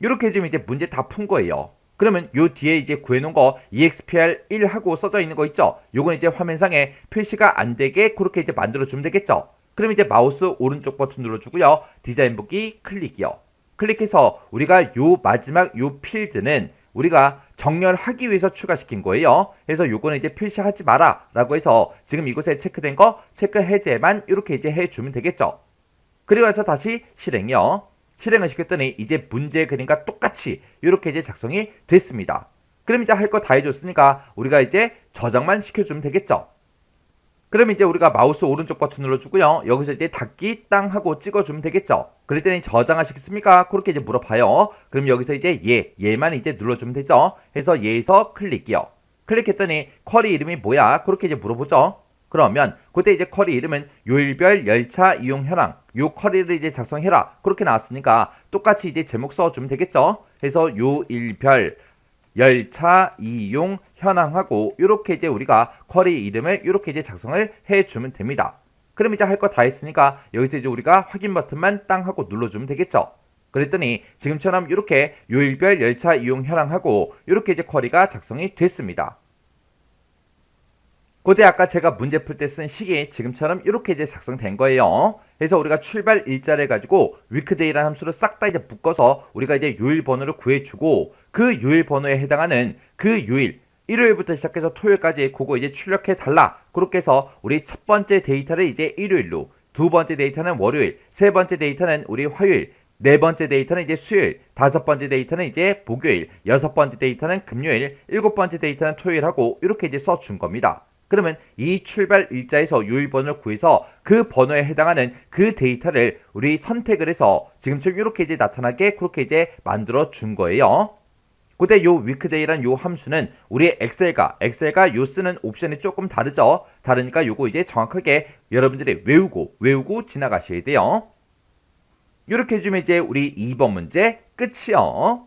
이렇게 해주면 이제 문제 다 푼 거예요. 그러면 요 뒤에 이제 구해놓은 거 EXPR1 하고 써져 있는 거 있죠? 요건 이제 화면상에 표시가 안 되게 그렇게 이제 만들어주면 되겠죠? 그럼 이제 마우스 오른쪽 버튼 눌러주고요. 디자인 보기 클릭이요. 클릭해서 우리가 요 마지막 요 필드는 우리가 정렬하기 위해서 추가시킨 거예요. 그래서 요거는 이제 표시하지 마라 라고 해서 지금 이곳에 체크된 거 체크 해제만 이렇게 이제 해주면 되겠죠. 그리고 나서 다시 실행이요. 실행을 시켰더니 이제 문제 그림과 똑같이 이렇게 이제 작성이 됐습니다. 그럼 이제 할 거 다 해줬으니까 우리가 이제 저장만 시켜주면 되겠죠. 그럼 이제 우리가 마우스 오른쪽 버튼 눌러주고요. 여기서 이제 닫기 땅 하고 찍어주면 되겠죠. 그랬더니 저장하시겠습니까? 그렇게 이제 물어봐요. 그럼 여기서 이제 얘만 이제 눌러주면 되죠. 해서 얘에서 클릭이요. 클릭했더니 쿼리 이름이 뭐야? 그렇게 이제 물어보죠. 그러면 그때 이제 쿼리 이름은 요일별 열차 이용 현황, 요 쿼리를 이제 작성해라. 그렇게 나왔으니까 똑같이 이제 제목 써주면 되겠죠. 해서 요일별 열차 이용 현황하고 이렇게 이제 우리가 쿼리 이름을 이렇게 이제 작성을 해주면 됩니다. 그럼 이제 할 거 다 했으니까 여기서 이제 우리가 확인 버튼만 땅 하고 눌러주면 되겠죠. 그랬더니 지금처럼 이렇게 요일별 열차 이용 현황하고 이렇게 이제 쿼리가 작성이 됐습니다. 그때 아까 제가 문제 풀 때 쓴 식이 지금처럼 이렇게 이제 작성된 거예요. 그래서 우리가 출발 일자를 가지고 weekday라는 함수를 싹 다 이제 묶어서 우리가 이제 요일 번호를 구해주고 그 요일 번호에 해당하는 그 요일 일요일부터 시작해서 토요일까지 그거 이제 출력해 달라. 그렇게 해서 우리 첫 번째 데이터를 이제 일요일로, 두 번째 데이터는 월요일, 세 번째 데이터는 우리 화요일, 네 번째 데이터는 이제 수요일, 다섯 번째 데이터는 이제 목요일, 여섯 번째 데이터는 금요일, 일곱 번째 데이터는 토요일하고 이렇게 이제 써준 겁니다. 그러면 이 출발 일자에서 요일 번호를 구해서 그 번호에 해당하는 그 데이터를 우리 선택을 해서 지금처럼 이렇게 이제 나타나게 그렇게 이제 만들어 준 거예요. 그때 요 weekday라는 요 함수는 우리 엑셀과 요 쓰는 옵션이 조금 다르죠. 다르니까 요거 이제 정확하게 여러분들이 외우고 지나가셔야 돼요. 이렇게 해주면 이제 우리 2번 문제 끝이요.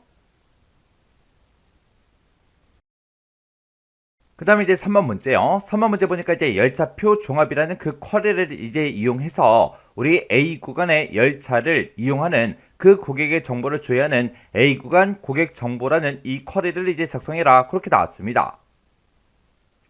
그 다음에 이제 3번 문제요. 3번 문제 보니까 이제 열차표 종합이라는 그 쿼리를 이제 이용해서 우리 A 구간의 열차를 이용하는 그 고객의 정보를 조회하는 A 구간 고객 정보라는 이 쿼리를 이제 작성해라. 그렇게 나왔습니다.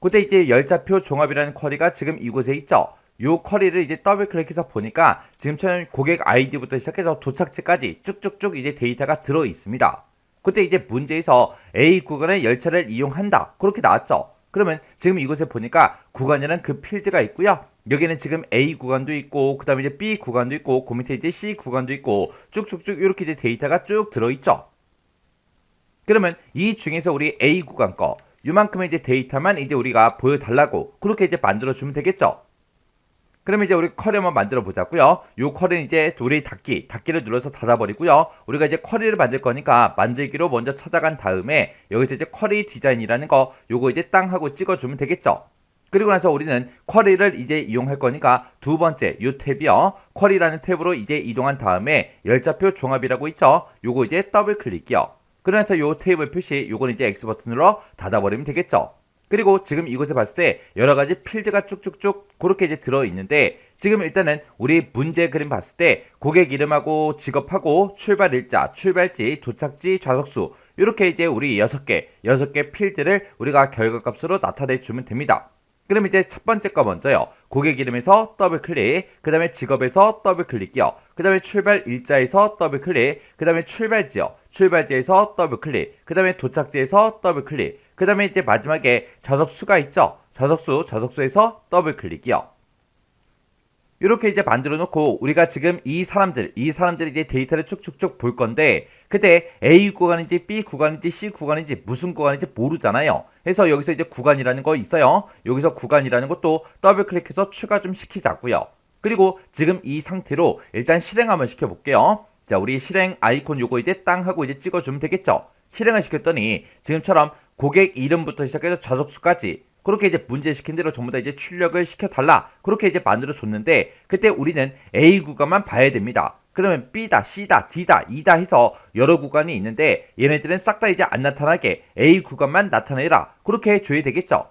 그때 이제 열차표 종합이라는 쿼리가 지금 이곳에 있죠. 요 쿼리를 이제 더블 클릭해서 보니까 지금처럼 고객 아이디부터 시작해서 도착지까지 쭉쭉쭉 이제 데이터가 들어 있습니다. 그때 이제 문제에서 A 구간의 열차를 이용한다. 그렇게 나왔죠. 그러면 지금 이곳에 보니까 구간이라는 그 필드가 있고요. 여기는 지금 A 구간도 있고 그 다음에 이제 B 구간도 있고 그 밑에 이제 C 구간도 있고 쭉쭉쭉 이렇게 이제 데이터가 쭉 들어있죠. 그러면 이 중에서 우리 A 구간 거 요만큼의 이제 데이터만 이제 우리가 보여달라고 그렇게 이제 만들어주면 되겠죠. 그러면 이제 우리 쿼리 한번 만들어 보자고요. 요 쿼리는 이제 우리 닫기를 눌러서 닫아버리고요. 우리가 이제 쿼리를 만들 거니까 만들기로 먼저 찾아간 다음에 여기서 이제 쿼리 디자인이라는 거 요거 이제 땅 하고 찍어주면 되겠죠. 그리고 나서 우리는 쿼리를 이제 이용할 거니까 두 번째 요 탭이요. 쿼리라는 탭으로 이제 이동한 다음에 열차표 종합이라고 있죠. 요거 이제 더블 클릭이요. 그러면서 요 테이블 표시 요거는 이제 X 버튼으로 닫아버리면 되겠죠. 그리고 지금 이곳에 봤을 때 여러 가지 필드가 쭉쭉쭉 그렇게 이제 들어있는데 지금 일단은 우리 문제 그림 봤을 때 고객 이름하고 직업하고 출발 일자, 출발지, 도착지, 좌석수 이렇게 이제 우리 6개 필드를 우리가 결과값으로 나타내 주면 됩니다. 그럼 이제 첫 번째 거 먼저요. 고객 이름에서 더블 클릭, 그 다음에 직업에서 더블 클릭이요. 그 다음에 출발 일자에서 더블 클릭, 그 다음에 출발지요. 출발지에서 더블 클릭, 그 다음에 도착지에서 더블 클릭, 그 다음에 이제 마지막에 좌석수가 있죠. 좌석수에서 더블 클릭이요. 이렇게 이제 만들어 놓고 우리가 지금 이 사람들이 이제 데이터를 쭉쭉쭉 볼 건데 그때 A 구간인지 B 구간인지 C 구간인지 무슨 구간인지 모르잖아요. 그래서 여기서 이제 구간이라는 거 있어요. 여기서 구간이라는 것도 더블 클릭해서 추가 좀 시키자고요. 그리고 지금 이 상태로 일단 실행 한번 시켜볼게요. 자, 우리 실행 아이콘 요거 이제 땅 하고 이제 찍어주면 되겠죠. 실행을 시켰더니 지금처럼 고객 이름부터 시작해서 좌석수까지 그렇게 이제 문제 시킨 대로 전부 다 이제 출력을 시켜달라. 그렇게 이제 만들어 줬는데, 그때 우리는 A 구간만 봐야 됩니다. 그러면 B다, C다, D다, E다 해서 여러 구간이 있는데, 얘네들은 싹 다 이제 안 나타나게 A 구간만 나타내라. 그렇게 해줘야 되겠죠.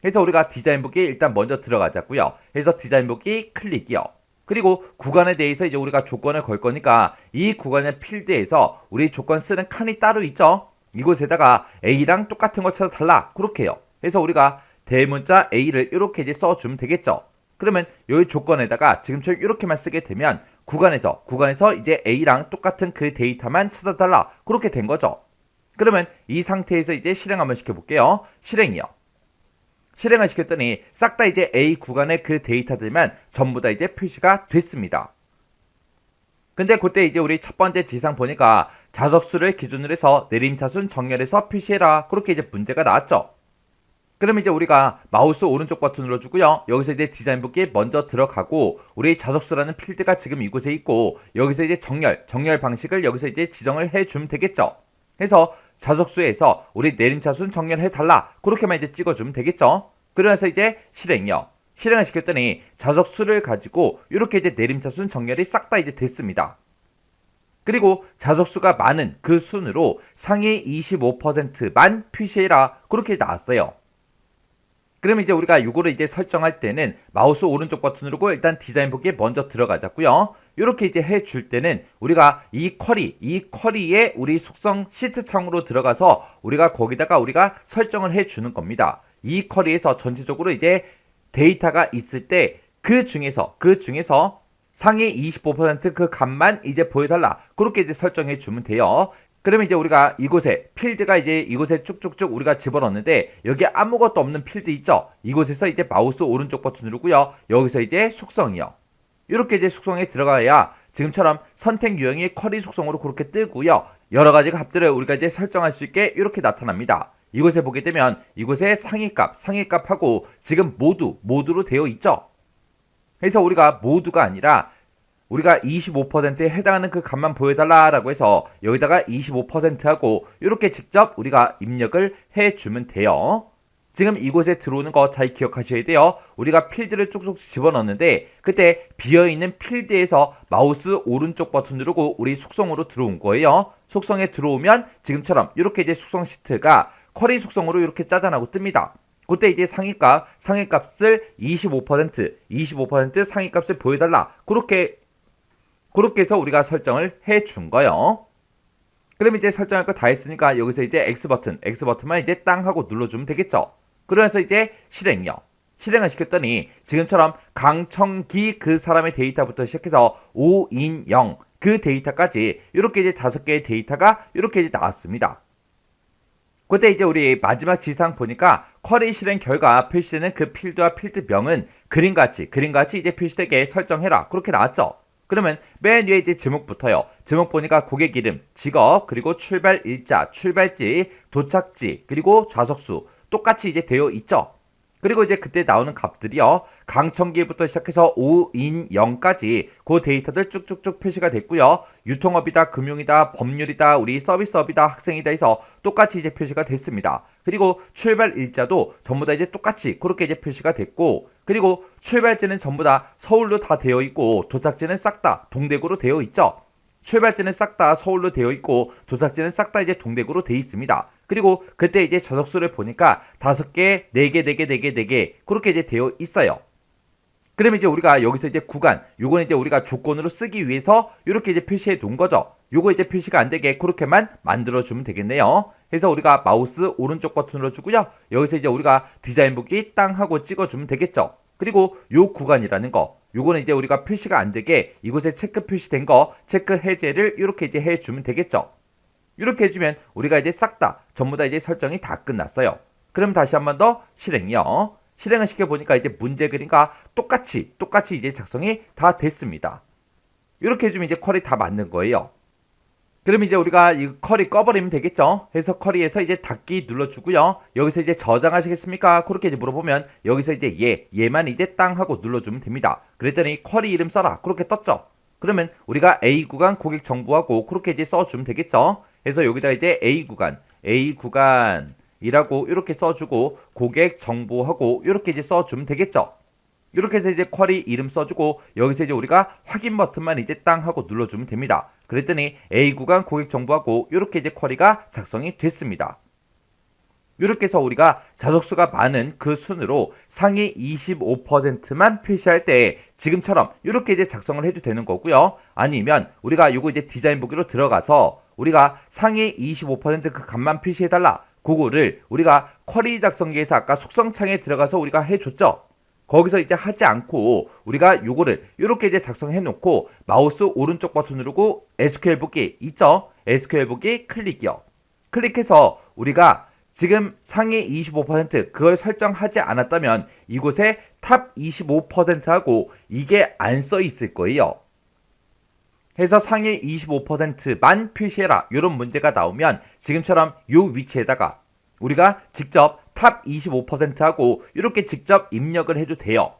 그래서 우리가 디자인 보기 일단 먼저 들어가자고요. 그래서 디자인 보기 클릭이요. 그리고 구간에 대해서 이제 우리가 조건을 걸 거니까 이 구간의 필드에서 우리 조건 쓰는 칸이 따로 있죠. 이곳에다가 A랑 똑같은 거 찾아달라. 그렇게 해요. 그래서 우리가 대문자 A를 이렇게 이제 써주면 되겠죠. 그러면 여기 조건에다가 지금처럼 이렇게만 쓰게 되면 구간에서 이제 A랑 똑같은 그 데이터만 찾아달라. 그렇게 된 거죠. 그러면 이 상태에서 이제 실행 한번 시켜볼게요. 실행이요. 실행을 시켰더니 싹 다 이제 A 구간의 그 데이터들만 전부 다 이제 표시가 됐습니다. 근데 그때 이제 우리 첫 번째 지상 보니까 좌석수를 기준으로 해서 내림차순 정렬해서 표시해라. 그렇게 이제 문제가 나왔죠. 그럼 이제 우리가 마우스 오른쪽 버튼 눌러주고요. 여기서 이제 디자인 보기에 먼저 들어가고 우리 좌석수라는 필드가 지금 이곳에 있고 여기서 이제 정렬 방식을 여기서 이제 지정을 해주면 되겠죠. 해서 좌석수에서 우리 내림차순 정렬해달라. 그렇게만 이제 찍어주면 되겠죠. 그래서 이제 실행이요. 실행을 시켰더니 좌석수를 가지고 이렇게 이제 내림차순 정렬이 싹 다 이제 됐습니다. 그리고 좌석수가 많은 그 순으로 상위 25%만 표시해라. 그렇게 나왔어요. 그럼 이제 우리가 이거를 이제 설정할 때는 마우스 오른쪽 버튼 누르고 일단 디자인 보기에 먼저 들어가자고요. 이렇게 이제 해줄 때는 우리가 이 쿼리에 우리 속성 시트 창으로 들어가서 우리가 거기다가 우리가 설정을 해주는 겁니다. 이 쿼리에서 전체적으로 이제 데이터가 있을 때 그 중에서 상위 25% 그 값만 이제 보여달라. 그렇게 이제 설정해 주면 돼요. 그러면 이제 우리가 이곳에 필드가 이제 이곳에 쭉쭉쭉 우리가 집어넣는데 여기에 아무것도 없는 필드 있죠? 이곳에서 이제 마우스 오른쪽 버튼 누르고요. 여기서 이제 속성이요. 이렇게 이제 속성에 들어가야 지금처럼 선택 유형이 쿼리 속성으로 그렇게 뜨고요. 여러 가지 값들을 우리가 이제 설정할 수 있게 이렇게 나타납니다. 이곳에 보게 되면 이곳에 상위값하고 지금 모두로 되어 있죠? 그래서 우리가 모두가 아니라 우리가 25%에 해당하는 그 값만 보여달라라고 해서 여기다가 25%하고 이렇게 직접 우리가 입력을 해주면 돼요. 지금 이곳에 들어오는 거 잘 기억하셔야 돼요. 우리가 필드를 쭉쭉 집어넣는데 그때 비어있는 필드에서 마우스 오른쪽 버튼 누르고 우리 속성으로 들어온 거예요. 속성에 들어오면 지금처럼 이렇게 이제 속성 시트가 쿼리 속성으로 이렇게 짜잔하고 뜹니다. 그때 이제 상위값을 25% 상위값을 보여달라. 그렇게 해서 우리가 설정을 해준 거예요. 그럼 이제 설정할 거 다 했으니까 여기서 이제 X버튼만 이제 땅 하고 눌러주면 되겠죠. 그러면서 이제 실행이요. 실행을 시켰더니 지금처럼 강청기 그 사람의 데이터부터 시작해서 오인영 그 데이터까지 이렇게 이제 5개의 데이터가 이렇게 이제 나왔습니다. 그때 이제 우리 마지막 지상 보니까 쿼리 실행 결과 표시되는 그 필드와 필드명은 그림같이 이제 표시되게 설정해라. 그렇게 나왔죠. 그러면 맨 위에 이제 제목부터요. 제목 보니까 고객 이름, 직업, 그리고 출발 일자, 출발지, 도착지, 그리고 좌석수 똑같이 이제 되어 있죠. 그리고 이제 그때 나오는 값들이요. 강청기부터 시작해서 오인영까지 그 데이터들 쭉쭉쭉 표시가 됐고요. 유통업이다, 금융이다, 법률이다, 우리 서비스업이다, 학생이다 해서 똑같이 이제 표시가 됐습니다. 그리고 출발 일자도 전부 다 이제 똑같이 그렇게 이제 표시가 됐고, 그리고 출발지는 전부 다 서울로 다 되어 있고 도착지는 싹 다 동대구로 되어 있죠. 출발지는 싹 다 서울로 되어 있고 도착지는 싹 다 이제 동대구로 되어 있습니다. 그리고 그때 이제 좌석수를 보니까 5개, 4개 그렇게 이제 되어 있어요. 그러면 이제 우리가 여기서 이제 구간, 요거는 이제 우리가 조건으로 쓰기 위해서 이렇게 이제 표시해 놓은 거죠. 요거 이제 표시가 안 되게 그렇게만 만들어 주면 되겠네요. 해서 우리가 마우스 오른쪽 버튼 눌러주고요. 여기서 이제 우리가 디자인 보기 땅 하고 찍어주면 되겠죠. 그리고 요 구간이라는 거, 요거는 이제 우리가 표시가 안 되게 이곳에 체크 표시된 거 체크 해제를 이렇게 이제 해주면 되겠죠. 이렇게 해주면 우리가 이제 싹 다 전부 다 이제 설정이 다 끝났어요. 그럼 다시 한 번 더 실행이요. 실행을 시켜보니까 이제 문제 그림과 똑같이 이제 작성이 다 됐습니다. 이렇게 해주면 이제 쿼리 다 맞는 거예요. 그럼 이제 우리가 이 쿼리 꺼버리면 되겠죠. 해서 쿼리에서 이제 닫기 눌러주고요. 여기서 이제 저장하시겠습니까? 그렇게 이제 물어보면 여기서 이제 얘만 이제 땅 하고 눌러주면 됩니다. 그랬더니 쿼리 이름 써라. 그렇게 떴죠. 그러면 우리가 A 구간 고객 정보하고 그렇게 이제 써주면 되겠죠. 해서 여기다 이제 A 구간이라고 이렇게 써주고 고객 정보하고 이렇게 이제 써주면 되겠죠. 이렇게 해서 이제 쿼리 이름 써주고 여기서 이제 우리가 확인 버튼만 이제 땅 하고 눌러주면 됩니다. 그랬더니 A 구간 고객 정보하고 이렇게 이제 쿼리가 작성이 됐습니다. 이렇게 해서 우리가 자석수가 많은 그 순으로 상위 25%만 표시할 때 지금처럼 이렇게 이제 작성을 해도 되는 거고요. 아니면 우리가 이거 이제 디자인 보기로 들어가서 우리가 상위 25%그 값만 표시해달라. 그거를 우리가 쿼리 작성기에서 아까 속성창에 들어가서 우리가 해줬죠. 거기서 이제 하지 않고 우리가 요거를 이렇게 이제 작성해 놓고 마우스 오른쪽 버튼 누르고 SQL 보기 있죠? SQL 보기 클릭이요. 클릭해서 우리가 지금 상위 25% 그걸 설정하지 않았다면 이곳에 탑 25%하고 이게 안 써 있을 거예요. 해서 상위 25%만 표시해라. 이런 문제가 나오면 지금처럼 요 위치에다가 우리가 직접 탑 25%하고 이렇게 직접 입력을 해도 돼요.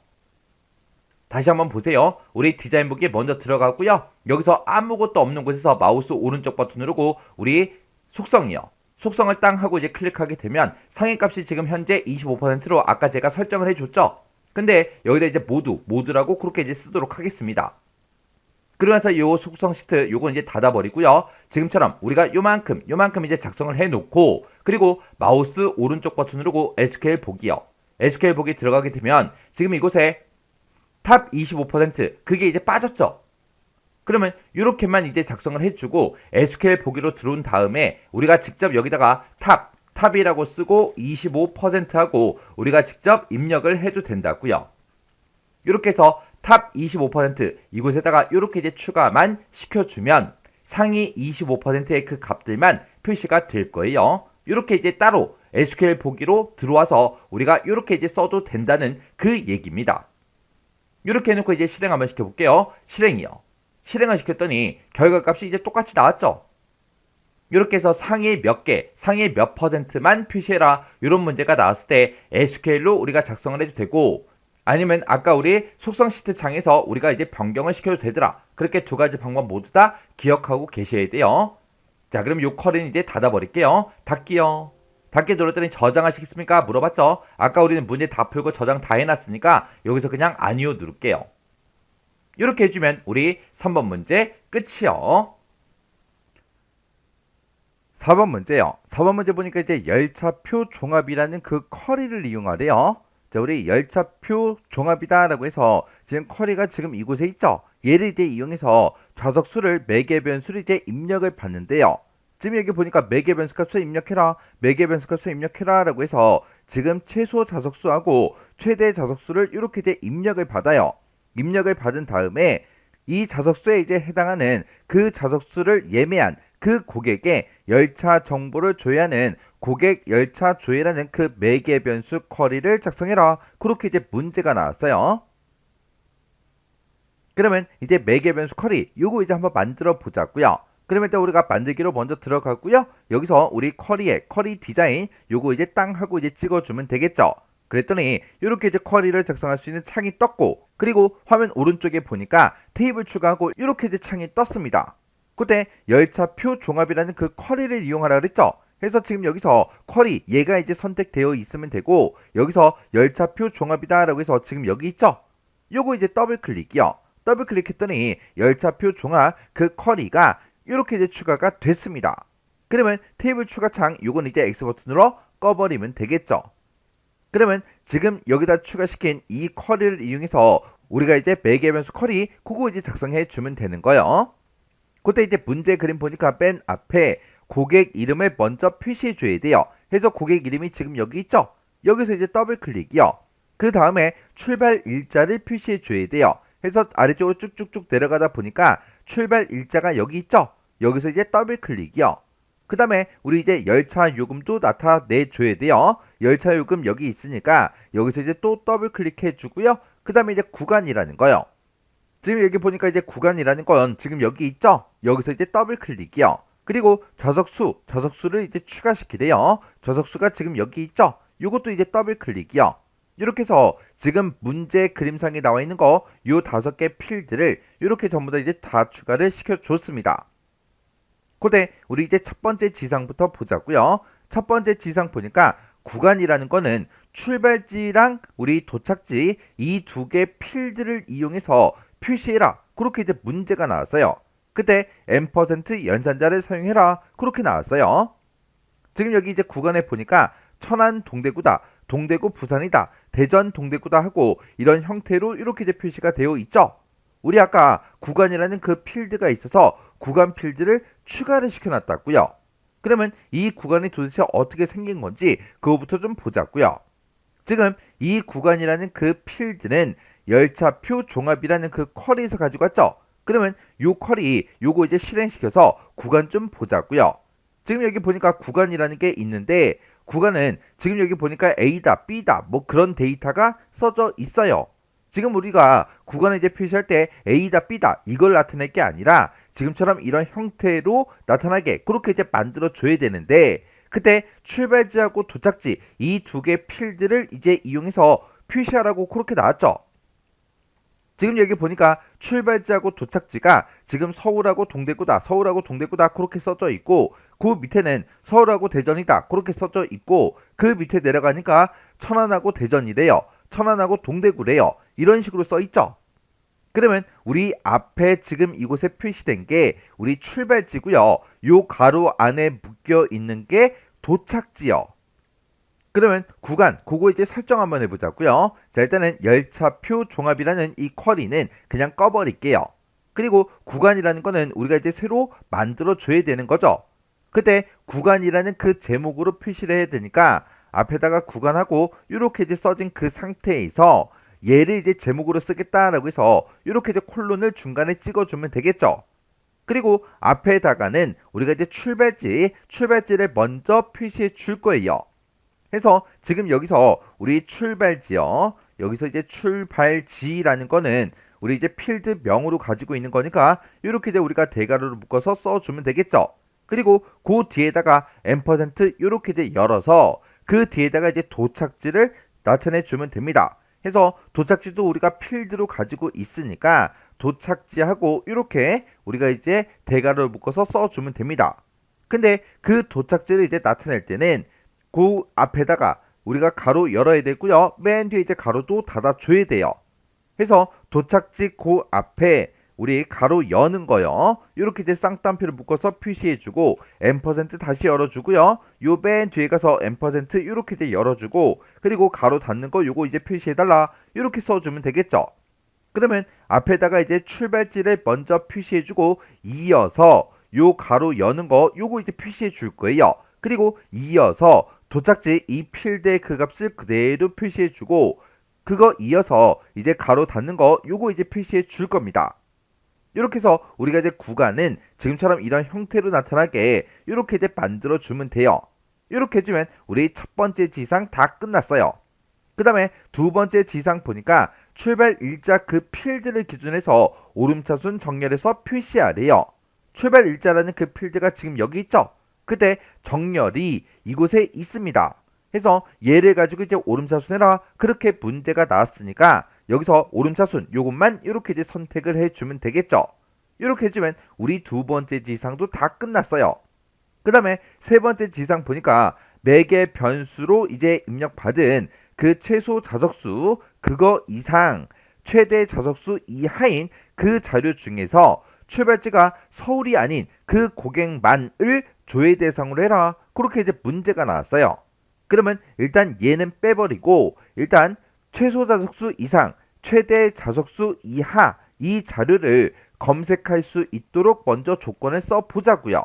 다시 한번 보세요. 우리 디자인 보기에 먼저 들어가고요. 여기서 아무것도 없는 곳에서 마우스 오른쪽 버튼 누르고 우리 속성이요. 속성을 땅 하고 이제 클릭하게 되면 상위 값이 지금 현재 25%로 아까 제가 설정을 해줬죠. 근데 여기다 이제 모드라고 그렇게 이제 쓰도록 하겠습니다. 그러면서 요 속성 시트 요건 이제 닫아버리고요. 지금처럼 우리가 요만큼 이제 작성을 해놓고 그리고 마우스 오른쪽 버튼 누르고 SQL 보기요. SQL 보기 들어가게 되면 지금 이곳에 탑 25% 그게 이제 빠졌죠. 그러면 이렇게만 이제 작성을 해주고 SQL 보기로 들어온 다음에 우리가 직접 여기다가 탑이라고 쓰고 25%하고 우리가 직접 입력을 해도 된다고요. 이렇게 해서 탑 25% 이곳에다가 이렇게 이제 추가만 시켜주면 상위 25%의 그 값들만 표시가 될 거예요. 이렇게 이제 따로 SQL 보기로 들어와서 우리가 이렇게 이제 써도 된다는 그 얘기입니다. 이렇게 해놓고 이제 실행 한번 시켜볼게요. 실행이요. 실행을 시켰더니 결과값이 이제 똑같이 나왔죠. 이렇게 해서 상위 몇 %만 표시해라. 이런 문제가 나왔을 때 SQL로 우리가 작성을 해도 되고 아니면 아까 우리 속성 시트 창에서 우리가 이제 변경을 시켜도 되더라. 그렇게 두 가지 방법 모두 다 기억하고 계셔야 돼요. 자, 그럼 요 쿼리는 이제 닫아버릴게요. 닫기요. 닫기 눌렀더니 저장하시겠습니까? 물어봤죠? 아까 우리는 문제 다 풀고 저장 다 해놨으니까 여기서 그냥 아니요 누를게요. 이렇게 해주면 우리 3번 문제 끝이요. 4번 문제요. 4번 문제 보니까 이제 열차표 종합이라는 그 쿼리를 이용하래요. 자, 우리 열차표 종합이다라고 해서 지금 쿼리가 지금 이곳에 있죠. 얘를 이제 이용해서 좌석수를 매개 변수를 이제 입력을 받는데요. 지금 여기 보니까 매개 변수 값을 입력해라, 매개 변수 값을 입력해라라고 해서 지금 최소 좌석수하고 최대 좌석수를 이렇게 이제 입력을 받아요. 입력을 받은 다음에 이 좌석수에 이제 해당하는 그 좌석수를 예매한 그 고객의 열차 정보를 조회하는 고객 열차 조회라는 그 매개 변수 쿼리를 작성해라. 그렇게 이제 문제가 나왔어요. 그러면 이제 매개 변수 쿼리 요거 이제 한번 만들어 보자고요. 그러면 일단 우리가 만들기로 먼저 들어가고요. 여기서 우리 쿼리의 쿼리 디자인 요거 이제 땅 하고 이제 찍어주면 되겠죠. 그랬더니 이렇게 이제 쿼리를 작성할 수 있는 창이 떴고 그리고 화면 오른쪽에 보니까 테이블 추가하고 이렇게 이제 창이 떴습니다. 그때 열차표 종합이라는 그 쿼리를 이용하라 그랬죠. 그래서 지금 여기서 쿼리 얘가 이제 선택되어 있으면 되고 여기서 열차표 종합이다 라고 해서 지금 여기 있죠. 요거 이제 더블 클릭이요. 더블 클릭했더니 열차표 종합 그 쿼리가 이렇게 이제 추가가 됐습니다. 그러면 테이블 추가 창 요건 이제 X 버튼으로 꺼버리면 되겠죠. 그러면 지금 여기다 추가시킨 이 쿼리를 이용해서 우리가 이제 매개 변수 쿼리 그거 이제 작성해 주면 되는 거예요. 그때 이제 문제 그림 보니까 맨 앞에 고객 이름을 먼저 표시해 줘야 돼요. 해서 고객 이름이 지금 여기 있죠? 여기서 이제 더블 클릭이요. 그 다음에 출발 일자를 표시해 줘야 돼요. 해서 아래쪽으로 쭉쭉쭉 내려가다 보니까 출발 일자가 여기 있죠? 여기서 이제 더블 클릭이요. 그 다음에 우리 이제 열차 요금도 나타내 줘야 돼요. 열차 요금 여기 있으니까 여기서 이제 또 더블 클릭해 주고요. 그 다음에 이제 구간이라는 거요. 지금 여기 보니까 이제 구간이라는 건 지금 여기 있죠? 여기서 이제 더블 클릭이요. 그리고 좌석수를 이제 추가시키래요. 좌석수가 지금 여기 있죠? 요것도 이제 더블 클릭이요. 이렇게 해서 지금 문제 그림상에 나와 있는 거 요 5개 필드를 이렇게 전부 다 이제 다 추가를 시켜줬습니다. 그때 우리 이제 첫 번째 지상부터 보자고요. 첫 번째 지상 보니까 구간이라는 거는 출발지랑 우리 도착지 이 2개 필드를 이용해서 표시해라. 그렇게 이제 문제가 나왔어요. 그때 M% 연산자를 사용해라. 그렇게 나왔어요. 지금 여기 이제 구간에 보니까 천안 동대구다. 동대구 부산이다. 대전 동대구다 하고 이런 형태로 이렇게 이제 표시가 되어 있죠. 우리 아까 구간이라는 그 필드가 있어서 구간 필드를 추가를 시켜놨다고요. 그러면 이 구간이 도대체 어떻게 생긴 건지 그거부터 좀 보자고요. 지금 이 구간이라는 그 필드는 열차표 종합이라는 그 쿼리에서 가지고 왔죠. 그러면 요 쿼리 요거 이제 실행시켜서 구간 좀 보자고요. 지금 여기 보니까 구간이라는 게 있는데 구간은 지금 여기 보니까 A다, B다 뭐 그런 데이터가 써져 있어요. 지금 우리가 구간을 이제 표시할 때 A다, B다 이걸 나타낼 게 아니라 지금처럼 이런 형태로 나타나게 그렇게 이제 만들어 줘야 되는데 그때 출발지하고 도착지 이 2개 필드를 이제 이용해서 표시하라고 그렇게 나왔죠. 지금 여기 보니까 출발지하고 도착지가 지금 서울하고 동대구다, 서울하고 동대구다 그렇게 써져 있고 그 밑에는 서울하고 대전이다 그렇게 써져 있고 그 밑에 내려가니까 천안하고 대전이래요. 천안하고 동대구래요. 이런 식으로 써 있죠. 그러면 우리 앞에 지금 이곳에 표시된 게 우리 출발지고요. 요 가로 안에 묶여 있는 게 도착지요. 그러면 구간 그거 이제 설정 한번 해보자고요. 자 일단은 열차표 종합이라는 이 쿼리는 그냥 꺼버릴게요. 그리고 구간이라는 거는 우리가 이제 새로 만들어 줘야 되는 거죠. 그때 구간이라는 그 제목으로 표시를 해야 되니까 앞에다가 구간하고 이렇게 이제 써진 그 상태에서 얘를 이제 제목으로 쓰겠다라고 해서 이렇게 이제 콜론을 중간에 찍어주면 되겠죠. 그리고 앞에다가는 우리가 이제 출발지를 먼저 표시해 줄 거예요. 해서 지금 여기서 우리 출발지요. 여기서 이제 출발지라는 거는 우리 이제 필드 명으로 가지고 있는 거니까 이렇게 이제 우리가 대괄호로 묶어서 써주면 되겠죠. 그리고 그 뒤에다가 M% 이렇게 이제 열어서 그 뒤에다가 이제 도착지를 나타내 주면 됩니다. 해서 도착지도 우리가 필드로 가지고 있으니까 도착지하고 이렇게 우리가 이제 대괄호를 묶어서 써주면 됩니다. 근데 그 도착지를 이제 나타낼 때는 그 앞에다가 우리가 가로 열어야 되고요. 맨 뒤에 이제 가로도 닫아줘야 돼요. 해서 도착지 그 앞에 우리 가로 여는 거요. 이렇게 이제 쌍따옴표를 묶어서 표시해주고 M% 다시 열어주고요. 요 맨 뒤에 가서 M% 이렇게 이제 열어주고 그리고 가로 닫는 거 요거 이제 표시해달라 이렇게 써주면 되겠죠. 그러면 앞에다가 이제 출발지를 먼저 표시해주고 이어서 요 가로 여는 거 요거 이제 표시해 줄 거예요. 그리고 이어서 도착지 이 필드의 그 값을 그대로 표시해 주고 그거 이어서 이제 가로 닫는 거 요거 이제 표시해 줄 겁니다. 이렇게 해서 우리가 이제 구간은 지금처럼 이런 형태로 나타나게 이렇게 이제 만들어 주면 돼요. 이렇게 해주면 우리 첫 번째 지상 다 끝났어요. 그 다음에 두 번째 지상 보니까 출발 일자 그 필드를 기준해서 오름차순 정렬해서 표시하래요. 출발 일자라는 그 필드가 지금 여기 있죠? 그때 정렬이 이곳에 있습니다. 해서 얘를 가지고 이제 오름차순해라 그렇게 문제가 나왔으니까 여기서 오름차순 요것만 이렇게 이제 선택을 해주면 되겠죠. 이렇게 해주면 우리 두 번째 지상도 다 끝났어요. 그 다음에 세 번째 지상 보니까 매개 변수로 이제 입력받은 그 최소 좌석수 그거 이상 최대 좌석수 이하인 그 자료 중에서 출발지가 서울이 아닌 그 고객만을 조회 대상으로 해라 그렇게 이제 문제가 나왔어요. 그러면 일단 얘는 빼버리고 일단 최소 좌석수 이상 최대 좌석수 이하 이 자료를 검색할 수 있도록 먼저 조건을 써보자고요.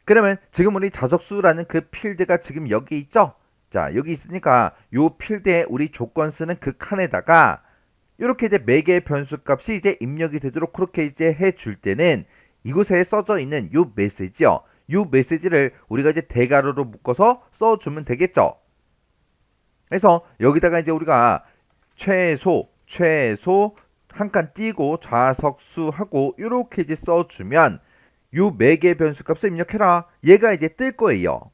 그러면 지금 우리 자석수라는 그 필드가 지금 여기 있죠? 자, 여기 있으니까 요 필드에 우리 조건 쓰는 그 칸에다가 이렇게 이제 매개의 변수값이 이제 입력이 되도록 그렇게 이제 해줄 때는 이곳에 써져 있는 요 메시지요. 요 메시지를 우리가 이제 대괄호로 묶어서 써주면 되겠죠. 그래서 여기다가 이제 우리가 최소 한 칸 띄고 좌석수하고 이렇게 이제 써주면 요 매개 변수 값을 입력해라. 얘가 이제 뜰 거예요.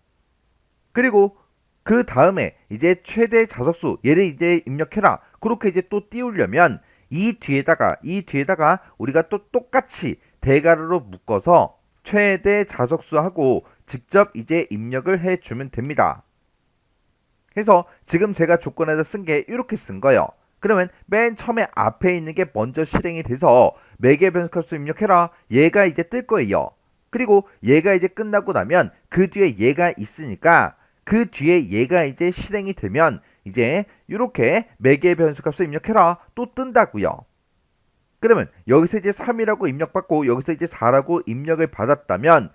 그리고 그 다음에 이제 최대 자석수 얘를 이제 입력해라. 그렇게 이제 또 띄우려면 이 뒤에다가 우리가 또 똑같이 대괄호로 묶어서 최대 자석수하고 직접 이제 입력을 해주면 됩니다. 그래서 지금 제가 조건에다 쓴 게 이렇게 쓴 거예요. 그러면 맨 처음에 앞에 있는 게 먼저 실행이 돼서 매개 변수값을 입력해라. 얘가 이제 뜰 거예요. 그리고 얘가 이제 끝나고 나면 그 뒤에 얘가 있으니까 그 뒤에 얘가 이제 실행이 되면 이제 이렇게 매개 변수값을 입력해라. 또 뜬다고요. 그러면 여기서 이제 3이라고 입력받고 여기서 이제 4라고 입력을 받았다면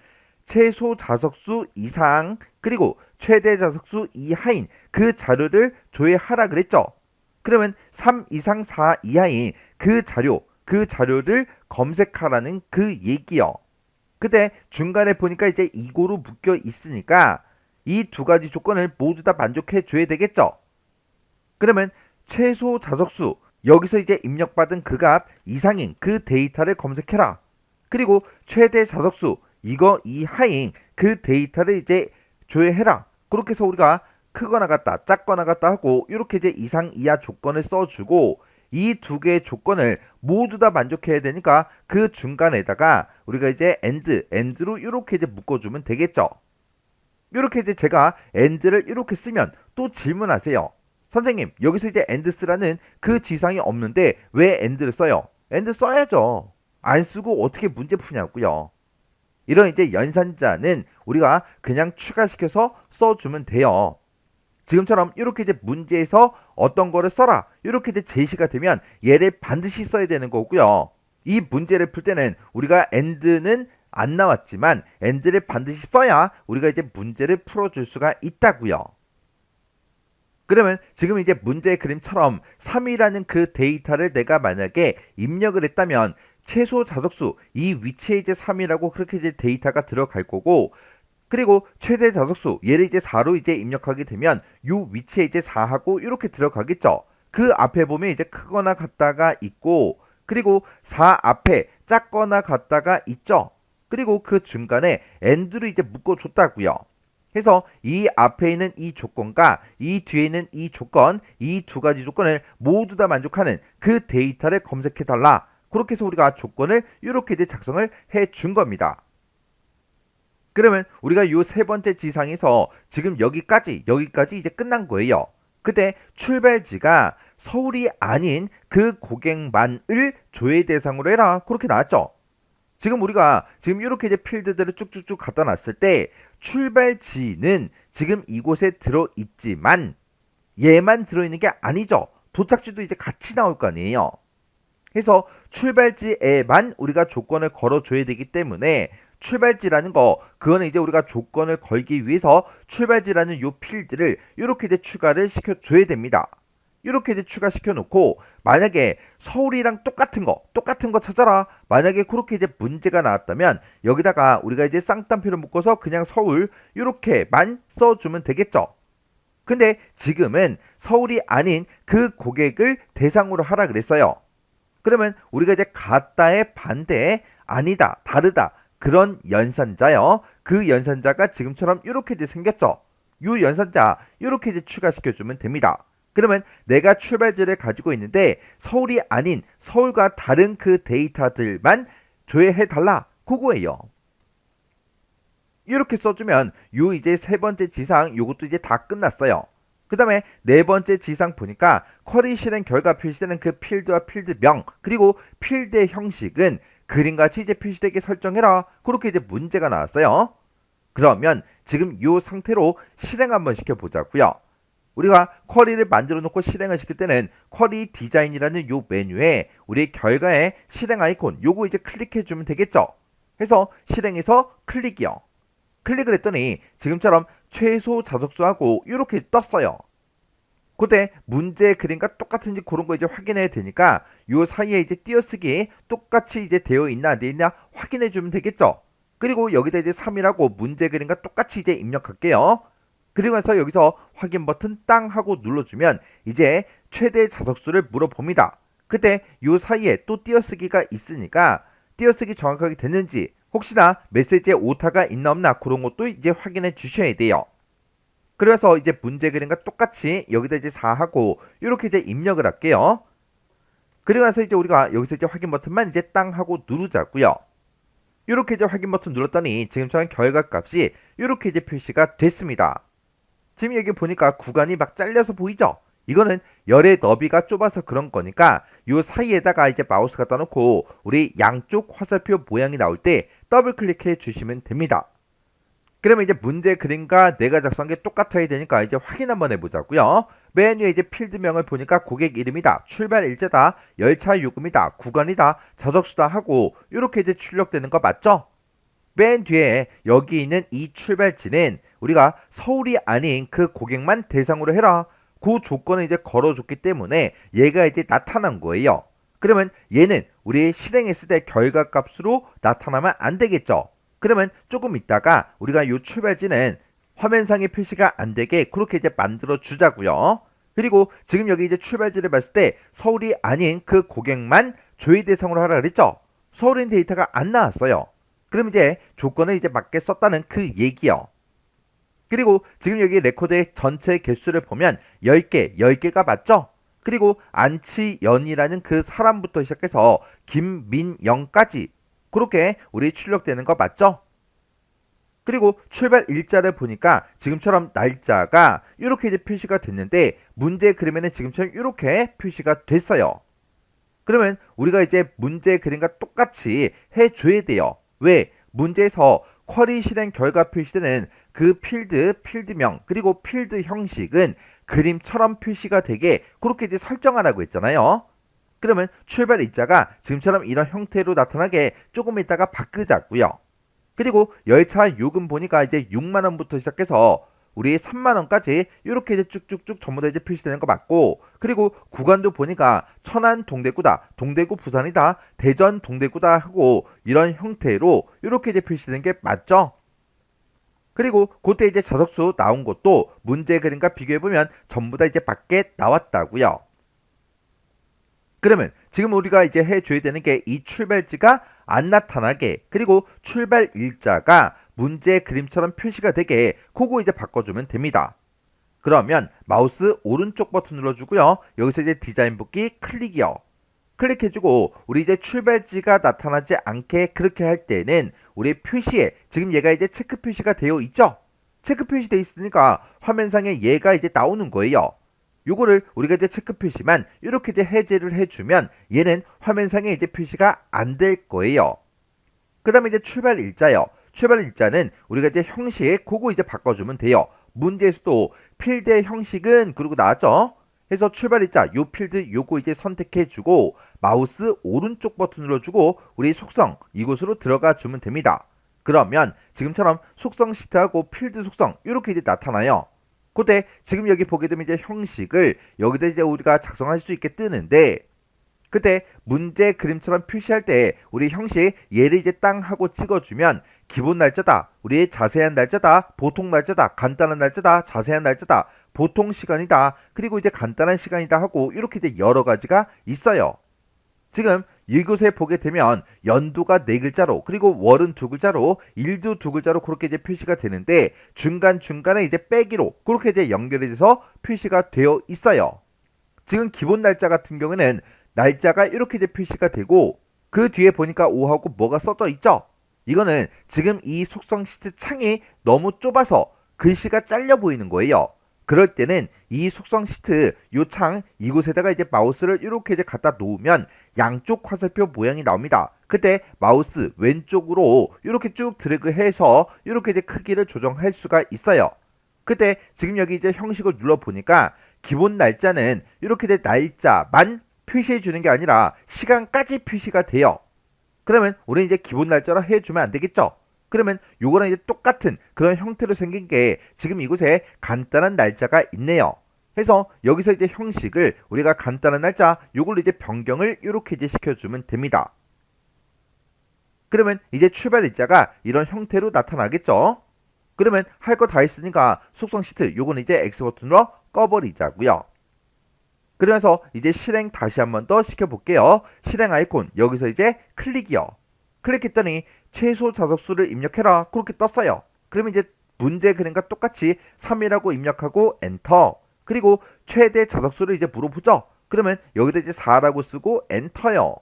최소 자석수 이상 그리고 최대 자석수 이하인 그 자료를 조회하라 그랬죠. 그러면 3 이상 4 이하인 그 자료를 검색하라는 그 얘기요. 근데 중간에 보니까 이제 이고로 묶여 있으니까 이 두 가지 조건을 모두 다 만족해 줘야 되겠죠. 그러면 최소 자석수 여기서 이제 입력받은 그 값 이상인 그 데이터를 검색해라. 그리고 최대 자석수 이거 이하인 그 데이터를 이제 조회해라. 그렇게 해서 우리가 크거나 같다, 작거나 같다 하고 이렇게 이제 이상 이하 조건을 써주고 이 두 개의 조건을 모두 다 만족해야 되니까 그 중간에다가 우리가 이제 end로 이렇게 이제 묶어주면 되겠죠. 이렇게 이제 제가 end를 이렇게 쓰면 또 질문하세요. 선생님, 여기서 이제 end 쓰라는 그 지상이 없는데 왜 end를 써요? end 써야죠. 안 쓰고 어떻게 문제 푸냐고요. 이런 이제 연산자는 우리가 그냥 추가시켜서 써주면 돼요. 지금처럼 이렇게 이제 문제에서 어떤 거를 써라 이렇게 이제 제시가 되면 얘를 반드시 써야 되는 거고요. 이 문제를 풀 때는 우리가 end는 안 나왔지만 end를 반드시 써야 우리가 이제 문제를 풀어줄 수가 있다고요. 그러면 지금 이제 문제의 그림처럼 3이라는 그 데이터를 내가 만약에 입력을 했다면 최소 자석수 이 위치에 이제 3이라고 그렇게 이제 데이터가 들어갈 거고 그리고 최대 자석수 얘를 이제 4로 이제 입력하게 되면 요 위치에 이제 4하고 이렇게 들어가겠죠. 그 앞에 보면 이제 크거나 같다가 있고 그리고 4 앞에 작거나 같다가 있죠. 그리고 그 중간에 end를 이제 묶어줬다고요. 해서 이 앞에 있는 이 조건과 이 뒤에 있는 이 조건 이 두 가지 조건을 모두 다 만족하는 그 데이터를 검색해 달라. 그렇게 해서 우리가 조건을 이렇게 이제 작성을 해 준 겁니다. 그러면 우리가 요 세 번째 지상에서 지금 여기까지 이제 끝난 거예요. 그때 출발지가 서울이 아닌 그 고객만을 조회 대상으로 해라. 그렇게 나왔죠. 지금 우리가 지금 이렇게 이제 필드들을 쭉쭉쭉 갖다 놨을 때 출발지는 지금 이곳에 들어 있지만 얘만 들어 있는 게 아니죠. 도착지도 이제 같이 나올 거 아니에요. 그래서 출발지에만 우리가 조건을 걸어줘야 되기 때문에 출발지라는 거 그거는 이제 우리가 조건을 걸기 위해서 출발지라는 요 필드를 이렇게 이제 추가를 시켜줘야 됩니다. 이렇게 이제 추가시켜 놓고 만약에 서울이랑 똑같은 거 찾아라. 만약에 그렇게 이제 문제가 나왔다면 여기다가 우리가 이제 쌍따옴표를 묶어서 그냥 서울 이렇게만 써주면 되겠죠. 근데 지금은 서울이 아닌 그 고객을 대상으로 하라 그랬어요. 그러면 우리가 이제 같다의 반대에 아니다, 다르다 그런 연산자요. 그 연산자가 지금처럼 이렇게 이제 생겼죠. 이 연산자 이렇게 이제 추가시켜주면 됩니다. 그러면 내가 출발지를 가지고 있는데 서울이 아닌 서울과 다른 그 데이터들만 조회해달라. 그거예요. 이렇게 써주면 요 이제 세 번째 지상 요것도 이제 다 끝났어요. 그 다음에 네 번째 지상 보니까 쿼리 실행 결과 표시되는 그 필드와 필드명 그리고 필드의 형식은 그림같이 이제 표시되게 설정해라. 그렇게 이제 문제가 나왔어요. 그러면 지금 이 상태로 실행 한번 시켜보자고요. 우리가 쿼리를 만들어 놓고 실행을 시킬 때는 쿼리 디자인이라는 요 메뉴에 우리 결과에 실행 아이콘 요거 이제 클릭해 주면 되겠죠. 해서 실행해서 클릭이요. 클릭을 했더니 지금처럼 최소 자석수하고 이렇게 떴어요. 그때 문제 그림과 똑같은지 그런 거 이제 확인해야 되니까 요 사이에 이제 띄어쓰기 똑같이 이제 되어 있나 안 되어 있나 확인해 주면 되겠죠. 그리고 여기다 이제 3이라고 문제 그림과 똑같이 이제 입력할게요. 그리고 나서 여기서 확인 버튼 땅 하고 눌러주면 이제 최대 자석수를 물어봅니다. 그때 요 사이에 또 띄어쓰기가 있으니까 띄어쓰기 정확하게 됐는지 혹시나 메시지에 오타가 있나 없나 그런 것도 이제 확인해 주셔야 돼요. 그래서 이제 문제 그림과 똑같이 여기다 이제 4하고 이렇게 이제 입력을 할게요. 그리고 나서 이제 우리가 여기서 이제 확인 버튼만 이제 땅 하고 누르자고요. 이렇게 이제 확인 버튼 눌렀더니 지금처럼 결과 값이 이렇게 이제 표시가 됐습니다. 지금 여기 보니까 구간이 막 잘려서 보이죠? 이거는 열의 너비가 좁아서 그런 거니까 요 사이에다가 이제 마우스 갖다 놓고 우리 양쪽 화살표 모양이 나올 때 더블 클릭해 주시면 됩니다. 그러면 이제 문제 그림과 내가 작성한 게 똑같아야 되니까 이제 확인 한번 해보자고요. 맨 위에 이제 필드명을 보니까 고객 이름이다, 출발 일자다, 열차 요금이다, 구간이다, 좌석수다 하고 이렇게 이제 출력되는 거 맞죠? 맨 뒤에 여기 있는 이 출발지는 우리가 서울이 아닌 그 고객만 대상으로 해라. 그 조건을 이제 걸어줬기 때문에 얘가 이제 나타난 거예요. 그러면 얘는 우리 실행했을 때 결과값으로 나타나면 안 되겠죠. 그러면 조금 있다가 우리가 이 출발지는 화면상에 표시가 안 되게 그렇게 이제 만들어 주자고요. 그리고 지금 여기 이제 출발지를 봤을 때 서울이 아닌 그 고객만 조회 대상으로 하라 그랬죠. 서울인 데이터가 안 나왔어요. 그럼 이제 조건을 이제 맞게 썼다는 그 얘기요. 그리고 지금 여기 레코드의 전체 개수를 보면 10개가 맞죠? 그리고 안치연이라는 그 사람부터 시작해서 김민영까지 그렇게 우리 출력되는 거 맞죠? 그리고 출발 일자를 보니까 지금처럼 날짜가 이렇게 이제 표시가 됐는데 문제 그림에는 지금처럼 이렇게 표시가 됐어요. 그러면 우리가 이제 문제 그림과 똑같이 해줘야 돼요. 왜? 문제에서 쿼리 실행 결과 표시되는 그 필드명, 그리고 필드 형식은 그림처럼 표시가 되게 그렇게 이제 설정하라고 했잖아요. 그러면 출발 일자가 지금처럼 이런 형태로 나타나게 조금 있다가 바꾸자고요. 그리고 열차 요금 보니까 이제 6만원부터 시작해서 우리 3만원까지 이렇게 이제 쭉쭉쭉 전부 다 이제 표시되는 거 맞고, 그리고 구간도 보니까 천안 동대구다, 동대구 부산이다, 대전 동대구다 하고 이런 형태로 이렇게 이제 표시되는 게 맞죠? 그리고 그때 이제 자석수 나온 것도 문제 그림과 비교해보면 전부 다 이제 밖에 나왔다고요. 그러면 지금 우리가 이제 해줘야 되는 게 이 출발지가 안 나타나게, 그리고 출발 일자가 문제 그림처럼 표시가 되게 그거 이제 바꿔주면 됩니다. 그러면 마우스 오른쪽 버튼 눌러주고요. 여기서 이제 디자인 복귀 클릭이요. 클릭해주고 우리 이제 출발지가 나타나지 않게 그렇게 할 때는 우리 표시에 지금 얘가 이제 체크 표시가 되어 있죠? 체크 표시되어 있으니까 화면상에 얘가 이제 나오는 거예요. 요거를 우리가 이제 체크 표시만 이렇게 이제 해제를 해주면 얘는 화면상에 이제 표시가 안 될 거예요. 그 다음에 이제 출발 일자요. 출발 일자는 우리가 이제 형식 그거 이제 바꿔주면 돼요. 문제에서도 필드의 형식은 그리고 나왔죠. 해서 출발 일자 요 필드 요거 이제 선택해주고 마우스 오른쪽 버튼 눌러주고 우리 속성 이곳으로 들어가 주면 됩니다. 그러면 지금처럼 속성 시트하고 필드 속성 이렇게 이제 나타나요. 그때 지금 여기 보게 되면 이제 형식을 여기다 이제 우리가 작성할 수 있게 뜨는데, 그때 문제 그림처럼 표시할 때 우리 형식 얘를 이제 땅 하고 찍어주면 기본 날짜다, 우리의 자세한 날짜다, 보통 날짜다, 간단한 날짜다, 자세한 날짜다, 보통 시간이다, 그리고 이제 간단한 시간이다 하고 이렇게 이제 여러 가지가 있어요. 지금 이곳에 보게 되면 연도가 4글자로, 그리고 월은 2글자로, 일도 2글자로 그렇게 이제 표시가 되는데 중간중간에 이제 빼기로 그렇게 이제 연결이 돼서 표시가 되어 있어요. 지금 기본 날짜 같은 경우는 날짜가 이렇게 이제 표시가 되고 그 뒤에 보니까 5하고 뭐가 써져 있죠? 이거는 지금 이 속성 시트 창이 너무 좁아서 글씨가 잘려 보이는 거예요. 그럴 때는 이 속성 시트 요 창 이곳에다가 이제 마우스를 이렇게 이제 갖다 놓으면 양쪽 화살표 모양이 나옵니다. 그때 마우스 왼쪽으로 이렇게 쭉 드래그해서 이렇게 이제 크기를 조정할 수가 있어요. 그때 지금 여기 이제 형식을 눌러 보니까 기본 날짜는 이렇게 이제 날짜만 표시해 주는 게 아니라 시간까지 표시가 돼요. 그러면 우리는 이제 기본 날짜로 해주면 안 되겠죠? 그러면 요거랑 이제 똑같은 그런 형태로 생긴 게 지금 이곳에 간단한 날짜가 있네요. 해서 여기서 이제 형식을 우리가 간단한 날짜 요걸로 이제 변경을 이렇게 이제 시켜주면 됩니다. 그러면 이제 출발 일자가 이런 형태로 나타나겠죠. 그러면 할 거 다 했으니까 속성 시트 요거는 이제 X 버튼으로 꺼버리자고요. 그래서 이제 실행 다시 한번 더 시켜볼게요. 실행 아이콘 여기서 이제 클릭이요. 클릭했더니 최소 자석수를 입력해라 그렇게 떴어요. 그러면 이제 문제 그림과 똑같이 3이라고 입력하고 엔터. 그리고 최대 자석수를 이제 물어보죠. 그러면 여기다 이제 4라고 쓰고 엔터요.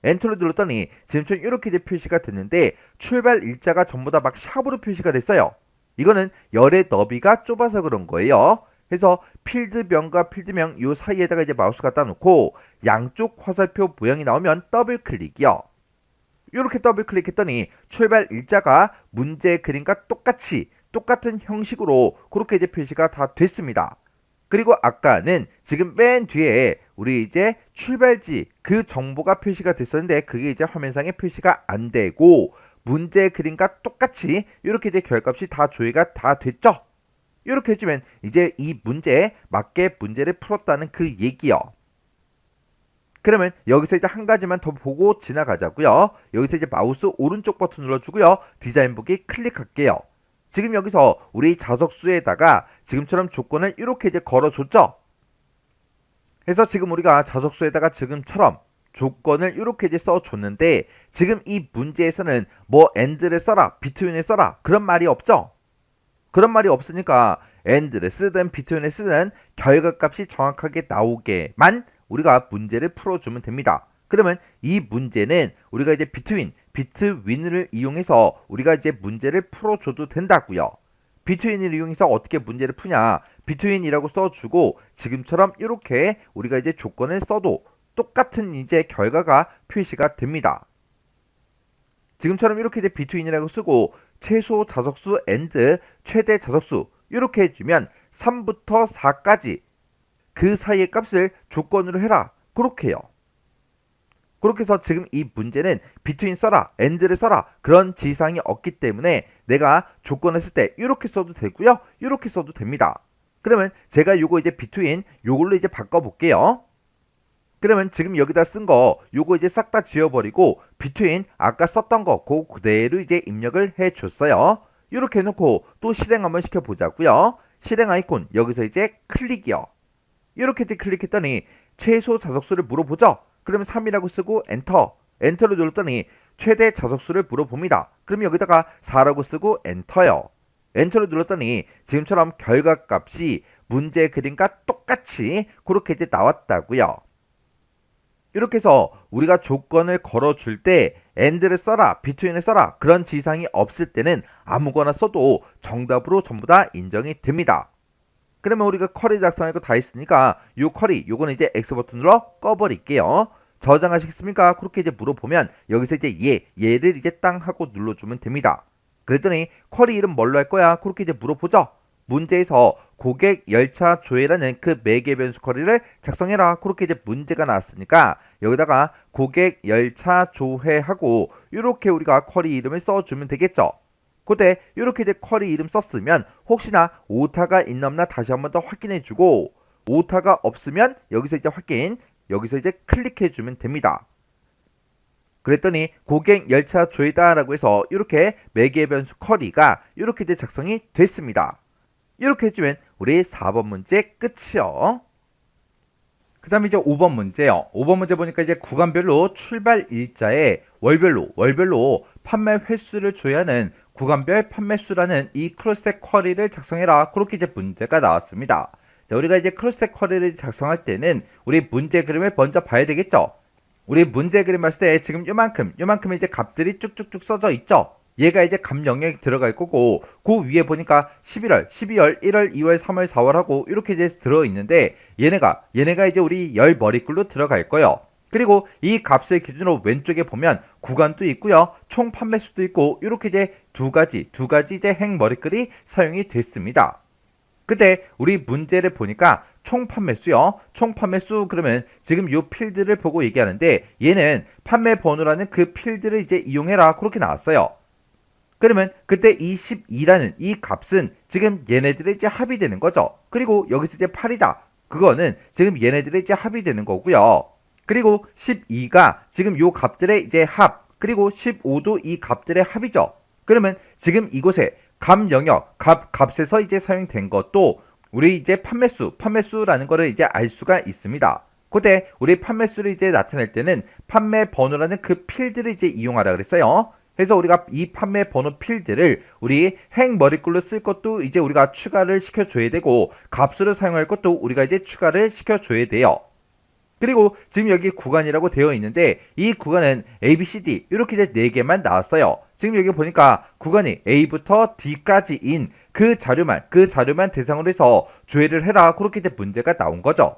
엔터를 눌렀더니 지금처럼 이렇게 이제 표시가 됐는데 출발 일자가 전부 다 막 샵으로 표시가 됐어요. 이거는 열의 너비가 좁아서 그런 거예요. 그래서 필드명과 필드명 요 사이에다가 이제 마우스 갖다 놓고 양쪽 화살표 모양이 나오면 더블 클릭이요. 이렇게 더블 클릭했더니 출발 일자가 문제 그림과 똑같이 똑같은 형식으로 그렇게 이제 표시가 다 됐습니다. 그리고 아까는 지금 맨 뒤에 우리 이제 출발지 그 정보가 표시가 됐었는데 그게 이제 화면상에 표시가 안 되고 문제 그림과 똑같이 이렇게 이제 결값이 다 조회가 다 됐죠. 이렇게 해주면 이제 이 문제에 맞게 문제를 풀었다는 그 얘기요. 그러면 여기서 이제 한 가지만 더 보고 지나가자고요. 여기서 이제 마우스 오른쪽 버튼 눌러주고요. 디자인 보기 클릭할게요. 지금 여기서 우리 자석수에다가 지금처럼 조건을 이렇게 이제 걸어줬죠. 그래서 지금 우리가 자석수에다가 지금처럼 조건을 이렇게 이제 써줬는데 지금 이 문제에서는 뭐 and를 써라, between을 써라 그런 말이 없죠. 그런 말이 없으니까 and를 쓰든 between을 쓰든 결과값이 정확하게 나오게만 우리가 문제를 풀어주면 됩니다. 그러면 이 문제는 우리가 이제 between을 이용해서 우리가 이제 문제를 풀어줘도 된다고요. between을 이용해서 어떻게 문제를 푸냐? between이라고 써주고 지금처럼 이렇게 우리가 이제 조건을 써도 똑같은 이제 결과가 표시가 됩니다. 지금처럼 이렇게 이제 between이라고 쓰고 최소 자석수 and 최대 자석수 이렇게 해주면 3부터 4까지 그 사이의 값을 조건으로 해라. 그렇게 해요. 그렇게 해서 지금 이 문제는 between 써라, and를 써라 그런 지시사항이 없기 때문에 내가 조건을 쓸 때 이렇게 써도 되고요. 이렇게 써도 됩니다. 그러면 제가 요거 이제 between 요걸로 이제 바꿔볼게요. 그러면 지금 여기다 쓴 거 요거 이제 싹 다 지워버리고 between 아까 썼던 거 그대로 이제 입력을 해줬어요. 이렇게 해놓고 또 실행 한번 시켜보자고요. 실행 아이콘 여기서 이제 클릭이요. 이렇게 이제 클릭했더니 최소 자석수를 물어보죠. 그러면 3이라고 쓰고 엔터. 엔터를 눌렀더니 최대 자석수를 물어봅니다. 그럼 여기다가 4라고 쓰고 엔터요. 엔터를 눌렀더니 지금처럼 결과값이 문제 그림과 똑같이 그렇게 이제 나왔다고요. 이렇게 해서 우리가 조건을 걸어줄 때 and를 써라, between을 써라 그런 지시사항이 없을 때는 아무거나 써도 정답으로 전부 다 인정이 됩니다. 그러면 우리가 쿼리 작성하고 다 했으니까 요 쿼리 요거는 이제 X 버튼으로 꺼버릴게요. 저장하시겠습니까? 그렇게 이제 물어보면 여기서 이제 얘를 이제 땅 하고 눌러주면 됩니다. 그랬더니 쿼리 이름 뭘로 할 거야? 그렇게 이제 물어보죠. 문제에서 고객 열차 조회라는 그 매개 변수 쿼리를 작성해라. 그렇게 이제 문제가 나왔으니까 여기다가 고객 열차 조회하고 이렇게 우리가 쿼리 이름을 써주면 되겠죠. 그때 이렇게 이제 쿼리 이름 썼으면 혹시나 오타가 있나 없나 다시 한번 더 확인해주고 오타가 없으면 여기서 이제 확인 여기서 이제 클릭해주면 됩니다. 그랬더니 고객 열차 조회다라고 해서 이렇게 매개 변수 쿼리가 이렇게 이제 작성이 됐습니다. 이렇게 해주면 우리 4번 문제 끝이요. 그 다음에 이제 5번 문제요. 5번 문제 보니까 이제 구간별로 출발 일자에 월별로 판매 횟수를 조회하는 구간별 판매수라는 이 크로스텍 쿼리를 작성해라. 그렇게 이제 문제가 나왔습니다. 자, 우리가 이제 크로스텍 쿼리를 작성할 때는 우리 문제 그림을 먼저 봐야 되겠죠. 우리 문제 그림 봤을 때 지금 요만큼의 이제 값들이 쭉쭉쭉 써져 있죠. 얘가 이제 값 영역이 들어갈 거고 그 위에 보니까 11월, 12월, 1월, 2월, 3월, 4월 하고 이렇게 이제 들어있는데 얘네가 이제 우리 열 머리글로 들어갈 거예요. 그리고 이 값을 기준으로 왼쪽에 보면 구간도 있고요. 총 판매수도 있고 이렇게 이제 두 가지 이제 행 머리글이 사용이 됐습니다. 그때 우리 문제를 보니까 총 판매수요. 총 판매수 그러면 지금 요 필드를 보고 얘기하는데 얘는 판매 번호라는 그 필드를 이제 이용해라 그렇게 나왔어요. 그러면 그때 이 12라는 이 값은 지금 얘네들의 이제 합이 되는 거죠. 그리고 여기서 이제 8이다. 그거는 지금 얘네들의 이제 합이 되는 거고요. 그리고 12가 지금 요 값들의 이제 합, 그리고 15도 이 값들의 합이죠. 그러면 지금 이곳에 값 영역, 값에서 이제 사용된 것도 우리 이제 판매수라는 거를 이제 알 수가 있습니다. 그때 우리 판매수를 이제 나타낼 때는 판매 번호라는 그 필드를 이제 이용하라 그랬어요. 그래서 우리가 이 판매 번호 필드를 우리 행 머리글로 쓸 것도 이제 우리가 추가를 시켜줘야 되고, 값으로 사용할 것도 우리가 이제 추가를 시켜줘야 돼요. 그리고 지금 여기 구간이라고 되어 있는데 이 구간은 A, B, C, D 이렇게 이제 4개만 나왔어요. 지금 여기 보니까 구간이 A부터 D까지인 그 자료만 대상으로 해서 조회를 해라, 그렇게 이제 문제가 나온 거죠.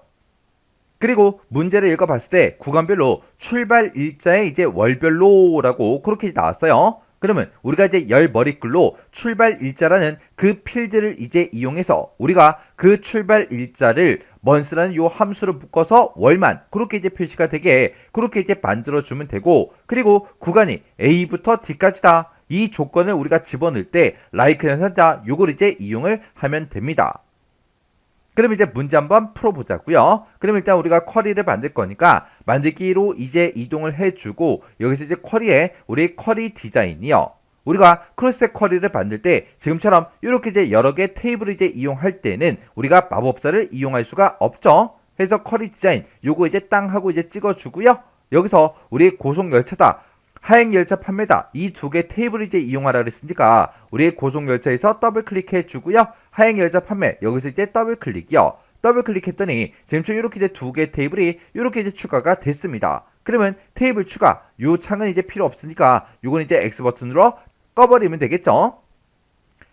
그리고 문제를 읽어봤을 때 구간별로 출발 일자에 이제 월별로라고 그렇게 나왔어요. 그러면 우리가 이제 열 머리글로 출발 일자라는 그 필드를 이제 이용해서 우리가 그 출발 일자를 month라는 요 함수로 묶어서 월만 그렇게 이제 표시가 되게 그렇게 이제 만들어주면 되고, 그리고 구간이 A부터 D까지다. 이 조건을 우리가 집어넣을 때 like 연산자 요걸 이제 이용을 하면 됩니다. 그럼 이제 문제 한번 풀어보자고요. 그럼 일단 우리가 쿼리를 만들 거니까 만들기로 이제 이동을 해주고, 여기서 이제 쿼리에 우리 쿼리 디자인이요. 우리가 크로스텍 쿼리를 만들 때 지금처럼 이렇게 이제 여러 개 테이블을 이제 이용할 때는 우리가 마법사를 이용할 수가 없죠. 그래서 쿼리 디자인 요거 이제 땅 하고 이제 찍어주고요. 여기서 우리 고속열차다, 하행열차 판매다, 이 두 개 테이블을 이제 이용하라 그랬으니까 우리 고속열차에서 더블 클릭해 주고요. 하행열차 판매 여기서 이제 더블 클릭이요. 더블 클릭했더니 지금 이렇게 이제 두 개 테이블이 이렇게 이제 추가가 됐습니다. 그러면 테이블 추가 요 창은 이제 필요 없으니까 요건 이제 X 버튼으로 꺼버리면 되겠죠.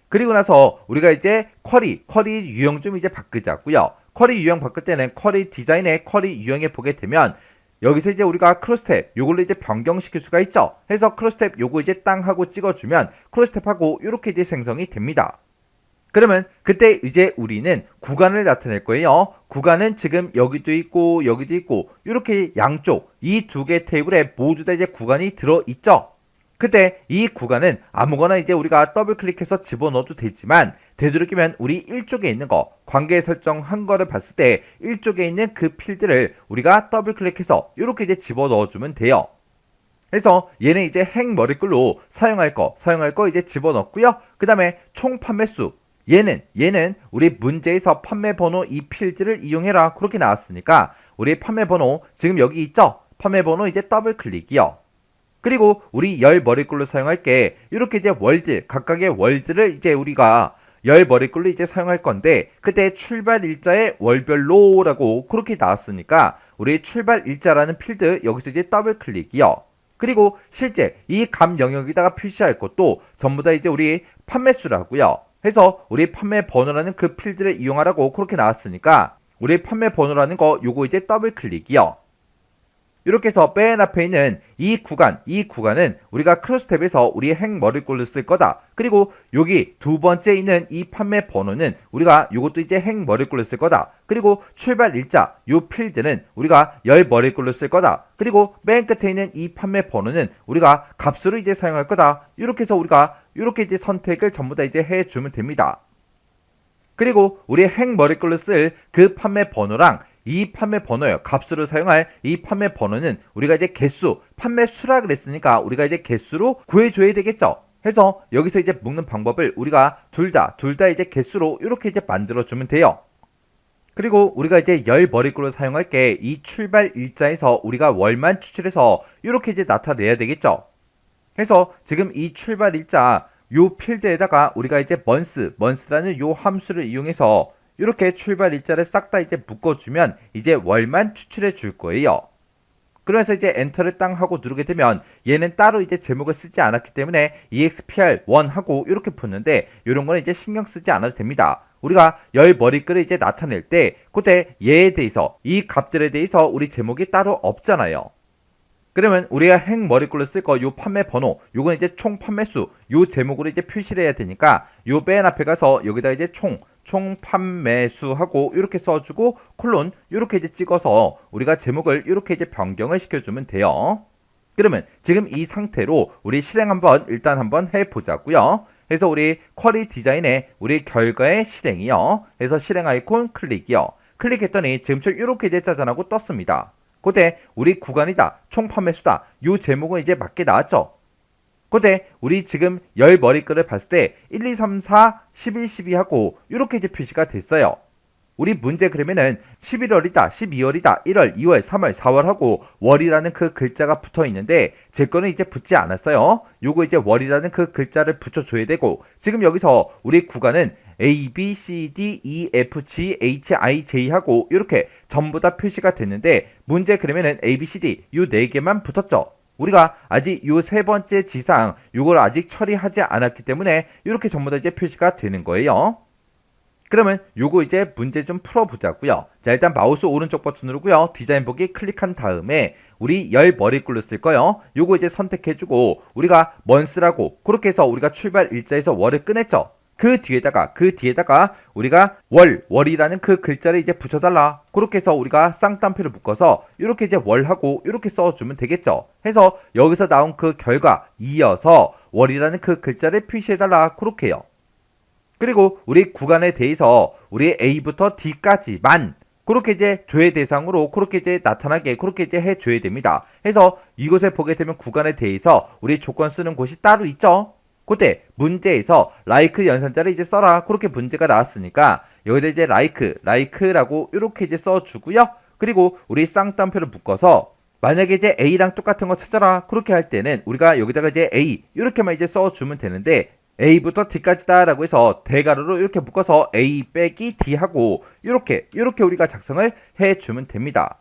그리고 나서 우리가 이제 쿼리 유형 좀 이제 바꾸자고요. 쿼리 유형 바꿀 때는 쿼리 디자인의 쿼리 유형에 보게 되면 여기서 이제 우리가 크로스텝 요걸로 이제 변경시킬 수가 있죠. 해서 크로스텝 요거 이제 땅 하고 찍어주면 크로스텝하고 이렇게 이제 생성이 됩니다. 그러면 그때 이제 우리는 구간을 나타낼 거예요. 구간은 지금 여기도 있고 이렇게 양쪽 이 두 개 테이블에 모두 다 이제 구간이 들어있죠. 그때 이 구간은 아무거나 이제 우리가 더블 클릭해서 집어넣어도 되지만, 되도록이면 우리 1쪽에 있는 거 관계 설정한 거를 봤을 때 1쪽에 있는 그 필드를 우리가 더블 클릭해서 이렇게 이제 집어넣어주면 돼요. 그래서 얘는 이제 행 머리글로 사용할 거 이제 집어넣고요. 그 다음에 총 판매수 얘는 우리 문제에서 판매 번호 이 필드를 이용해라 그렇게 나왔으니까 우리 판매 번호 지금 여기 있죠. 판매 번호 이제 더블 클릭이요. 그리고 우리 열 머리글로 사용할 게 이렇게 이제 월드 각각의 월드를 이제 우리가 열 머리글로 이제 사용할 건데, 그때 출발 일자의 월별로라고 그렇게 나왔으니까 우리 출발 일자라는 필드 여기서 이제 더블 클릭이요. 그리고 실제 이 값 영역에다가 표시할 것도 전부 다 이제 우리 판매수라고요. 해서 우리 판매 번호라는 그 필드를 이용하라고 그렇게 나왔으니까 우리 판매 번호라는 거 요거 이제 더블 클릭이요. 이렇게 해서 맨 앞에 있는 이 구간은 우리가 크로스탭에서 우리 행 머리글로 쓸 거다. 그리고 여기 두 번째 있는 이 판매 번호는 우리가 요것도 이제 행 머리글로 쓸 거다. 그리고 출발 일자 요 필드는 우리가 열 머리글로 쓸 거다. 그리고 맨 끝에 있는 이 판매 번호는 우리가 값으로 이제 사용할 거다. 이렇게 해서 우리가 이렇게 이제 선택을 전부 다 이제 해주면 됩니다. 그리고 우리 행 머리글로 쓸 그 판매 번호랑 이 판매 번호요. 값으로 사용할 이 판매 번호는 우리가 이제 개수, 판매 수라 그랬으니까 우리가 이제 개수로 구해줘야 되겠죠. 해서 여기서 이제 묶는 방법을 우리가 둘 다 이제 개수로 이렇게 이제 만들어주면 돼요. 그리고 우리가 이제 열 머리글로 사용할 게 이 출발 일자에서 우리가 월만 추출해서 이렇게 이제 나타내야 되겠죠. 해서 지금 이 출발 일자 요 필드에다가 우리가 이제 month라는 요 함수를 이용해서 이렇게 출발 일자를 싹 다 이제 묶어주면 이제 월만 추출해 줄 거예요. 그래서 이제 엔터를 땅 하고 누르게 되면 얘는 따로 이제 제목을 쓰지 않았기 때문에 expr1 하고 이렇게 붙는데 이런 거는 이제 신경 쓰지 않아도 됩니다. 우리가 열 머리글을 이제 나타낼 때 그때 얘에 대해서 이 값들에 대해서 우리 제목이 따로 없잖아요. 그러면 우리가 행 머리글로 쓸 거 요 판매 번호 요건 이제 총 판매수 요 제목으로 이제 표시를 해야 되니까 요 맨 앞에 가서 여기다 이제 총 판매수하고 이렇게 써주고 콜론 이렇게 이제 찍어서 우리가 제목을 이렇게 이제 변경을 시켜주면 돼요. 그러면 지금 이 상태로 우리 실행 일단 한번 해보자고요. 그래서 우리 쿼리 디자인에 우리 결과의 실행이요. 그래서 실행 아이콘 클릭이요. 클릭했더니 지금처럼 이렇게 이제 짜잔하고 떴습니다. 그때 우리 구간이다, 총 판매수다, 요 제목은 이제 맞게 나왔죠. 그때 우리 지금 열 머리글을 봤을 때 1, 2, 3, 4, 11, 12 하고 이렇게 이제 표시가 됐어요. 우리 문제 그러면은 11월이다, 12월이다, 1월, 2월, 3월, 4월 하고 월이라는 그 글자가 붙어 있는데 제 거는 이제 붙지 않았어요. 요거 이제 월이라는 그 글자를 붙여줘야 되고 지금 여기서 우리 구간은 A, B, C, D, E, F, G, H, I, J 하고 이렇게 전부 다 표시가 됐는데 문제 그러면은 A, B, C, D 요 네 개만 붙었죠. 우리가 아직 요 세 번째 지상 요걸 아직 처리하지 않았기 때문에 이렇게 전부 다 이제 표시가 되는 거예요. 그러면 요거 이제 문제 좀 풀어보자고요. 자, 일단 마우스 오른쪽 버튼 누르고요. 디자인 보기 클릭한 다음에 우리 열 머리글로 쓸 거요. 요거 이제 선택해주고 우리가 먼스라고 그렇게 해서 우리가 출발 일자에서 월을 꺼냈죠. 그 뒤에다가 우리가 월이라는 그 글자를 이제 붙여달라. 그렇게 해서 우리가 쌍따옴표를 묶어서 이렇게 이제 월하고 이렇게 써주면 되겠죠. 해서 여기서 나온 그 결과 이어서 월이라는 그 글자를 표시해달라. 그렇게 해요. 그리고 우리 구간에 대해서 우리 A부터 D까지만 그렇게 이제 조회 대상으로 그렇게 이제 나타나게 그렇게 이제 해줘야 됩니다. 해서 이곳에 보게 되면 구간에 대해서 우리 조건 쓰는 곳이 따로 있죠. 그때 문제에서 like 연산자를 이제 써라 그렇게 문제가 나왔으니까 여기다 이제 like라고 이렇게 이제 써주고요. 그리고 우리 쌍따옴표를 묶어서 만약에 이제 A랑 똑같은 거 찾아라 그렇게 할 때는 우리가 여기다가 이제 A 이렇게만 이제 써주면 되는데 A부터 D까지다 라고 해서 대괄호로 이렇게 묶어서 A 빼기 D 하고 이렇게 우리가 작성을 해주면 됩니다.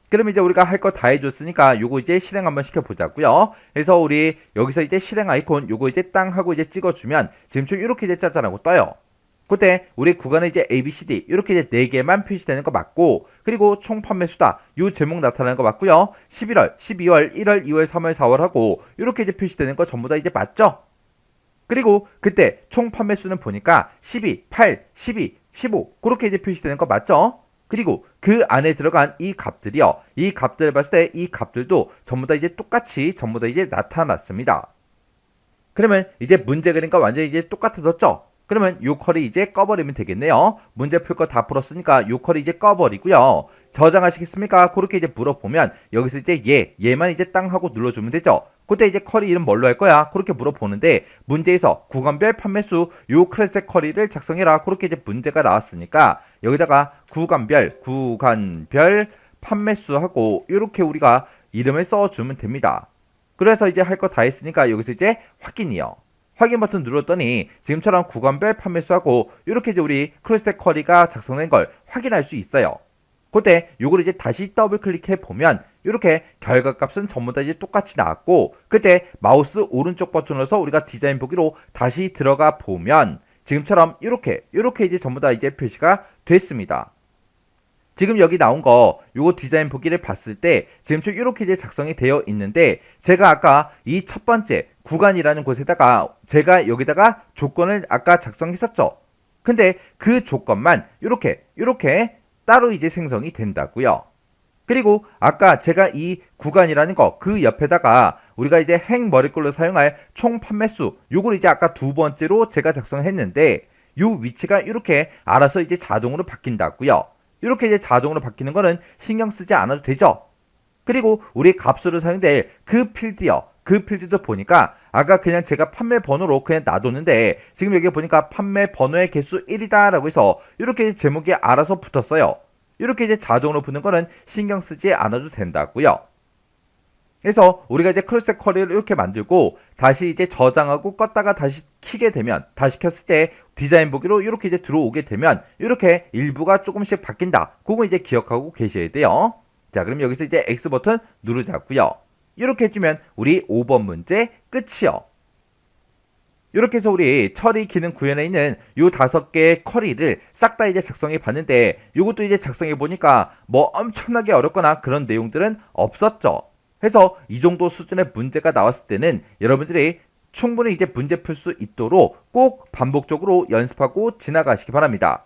그럼 이제 우리가 할 거 다 해줬으니까 요거 이제 실행 한번 시켜보자고요. 그래서 우리 여기서 이제 실행 아이콘 요거 이제 땅 하고 이제 찍어주면 지금처럼 이렇게 이제 짜잔하고 떠요. 그때 우리 구간에 이제 A, B, C, D 이렇게 이제 4개만 표시되는 거 맞고 그리고 총 판매수다 요 제목 나타나는 거 맞고요. 11월, 12월, 1월, 2월, 3월, 4월 하고 이렇게 이제 표시되는 거 전부 다 이제 맞죠? 그리고 그때 총 판매수는 보니까 12, 8, 12, 15 그렇게 이제 표시되는 거 맞죠? 그리고 그 안에 들어간 이 값들이요. 이 값들을 봤을 때 이 값들도 전부 다 이제 똑같이 전부 다 이제 나타났습니다. 그러면 이제 문제 그림과 완전히 이제 똑같아졌죠? 그러면 요 컬이 이제 꺼버리면 되겠네요. 문제 풀 거 다 풀었으니까 요 컬이 이제 꺼버리고요. 저장하시겠습니까? 그렇게 이제 물어보면 여기서 이제 얘만 이제 땅 하고 눌러주면 되죠. 그때 이제 쿼리 이름 뭘로 할 거야? 그렇게 물어보는데 문제에서 구간별 판매수 요 클래스 쿼리를 작성해라. 그렇게 이제 문제가 나왔으니까 여기다가 구간별 판매수하고 이렇게 우리가 이름을 써주면 됩니다. 그래서 이제 할 거 다 했으니까 여기서 이제 확인이요. 확인 버튼 눌렀더니 지금처럼 구간별 판매수하고 이렇게 이제 우리 클래스 쿼리가 작성된 걸 확인할 수 있어요. 그때 요걸 이제 다시 더블 클릭해 보면 이렇게 결과값은 전부 다 이제 똑같이 나왔고 그때 마우스 오른쪽 버튼으로서 우리가 디자인 보기로 다시 들어가 보면 지금처럼 이렇게 이제 전부 다 이제 표시가 됐습니다. 지금 여기 나온 거 요거 디자인 보기를 봤을 때 지금처럼 이렇게 이제 작성이 되어 있는데 제가 아까 이 첫 번째 구간이라는 곳에다가 제가 여기다가 조건을 아까 작성했었죠. 근데 그 조건만 이렇게 따로 이제 생성이 된다고요. 그리고 아까 제가 이 구간이라는 거 그 옆에다가 우리가 이제 행 머리글로 사용할 총 판매수 요걸 이제 아까 두 번째로 제가 작성했는데 요 위치가 이렇게 알아서 이제 자동으로 바뀐다고요. 이렇게 이제 자동으로 바뀌는 거는 신경 쓰지 않아도 되죠. 그리고 우리 값으로 사용될 그 필드요. 그 필드도 보니까 아까 그냥 제가 판매 번호로 그냥 놔뒀는데 지금 여기 보니까 판매 번호의 개수 1이다 라고 해서 이렇게 제목이 알아서 붙었어요. 이렇게 이제 자동으로 붙는 거는 신경 쓰지 않아도 된다고요. 그래서 우리가 이제 클래스 쿼리를 이렇게 만들고 다시 이제 저장하고 껐다가 다시 키게 되면 다시 켰을 때 디자인 보기로 이렇게 이제 들어오게 되면 이렇게 일부가 조금씩 바뀐다. 그거 이제 기억하고 계셔야 돼요. 자, 그럼 여기서 이제 X 버튼 누르자고요. 이렇게 해주면 우리 5번 문제 끝이요. 이렇게 해서 우리 처리 기능 구현에 있는 요 5개의 쿼리를 싹 다 이제 작성해 봤는데 요것도 이제 작성해 보니까 뭐 엄청나게 어렵거나 그런 내용들은 없었죠. 해서 이 정도 수준의 문제가 나왔을 때는 여러분들이 충분히 이제 문제 풀 수 있도록 꼭 반복적으로 연습하고 지나가시기 바랍니다.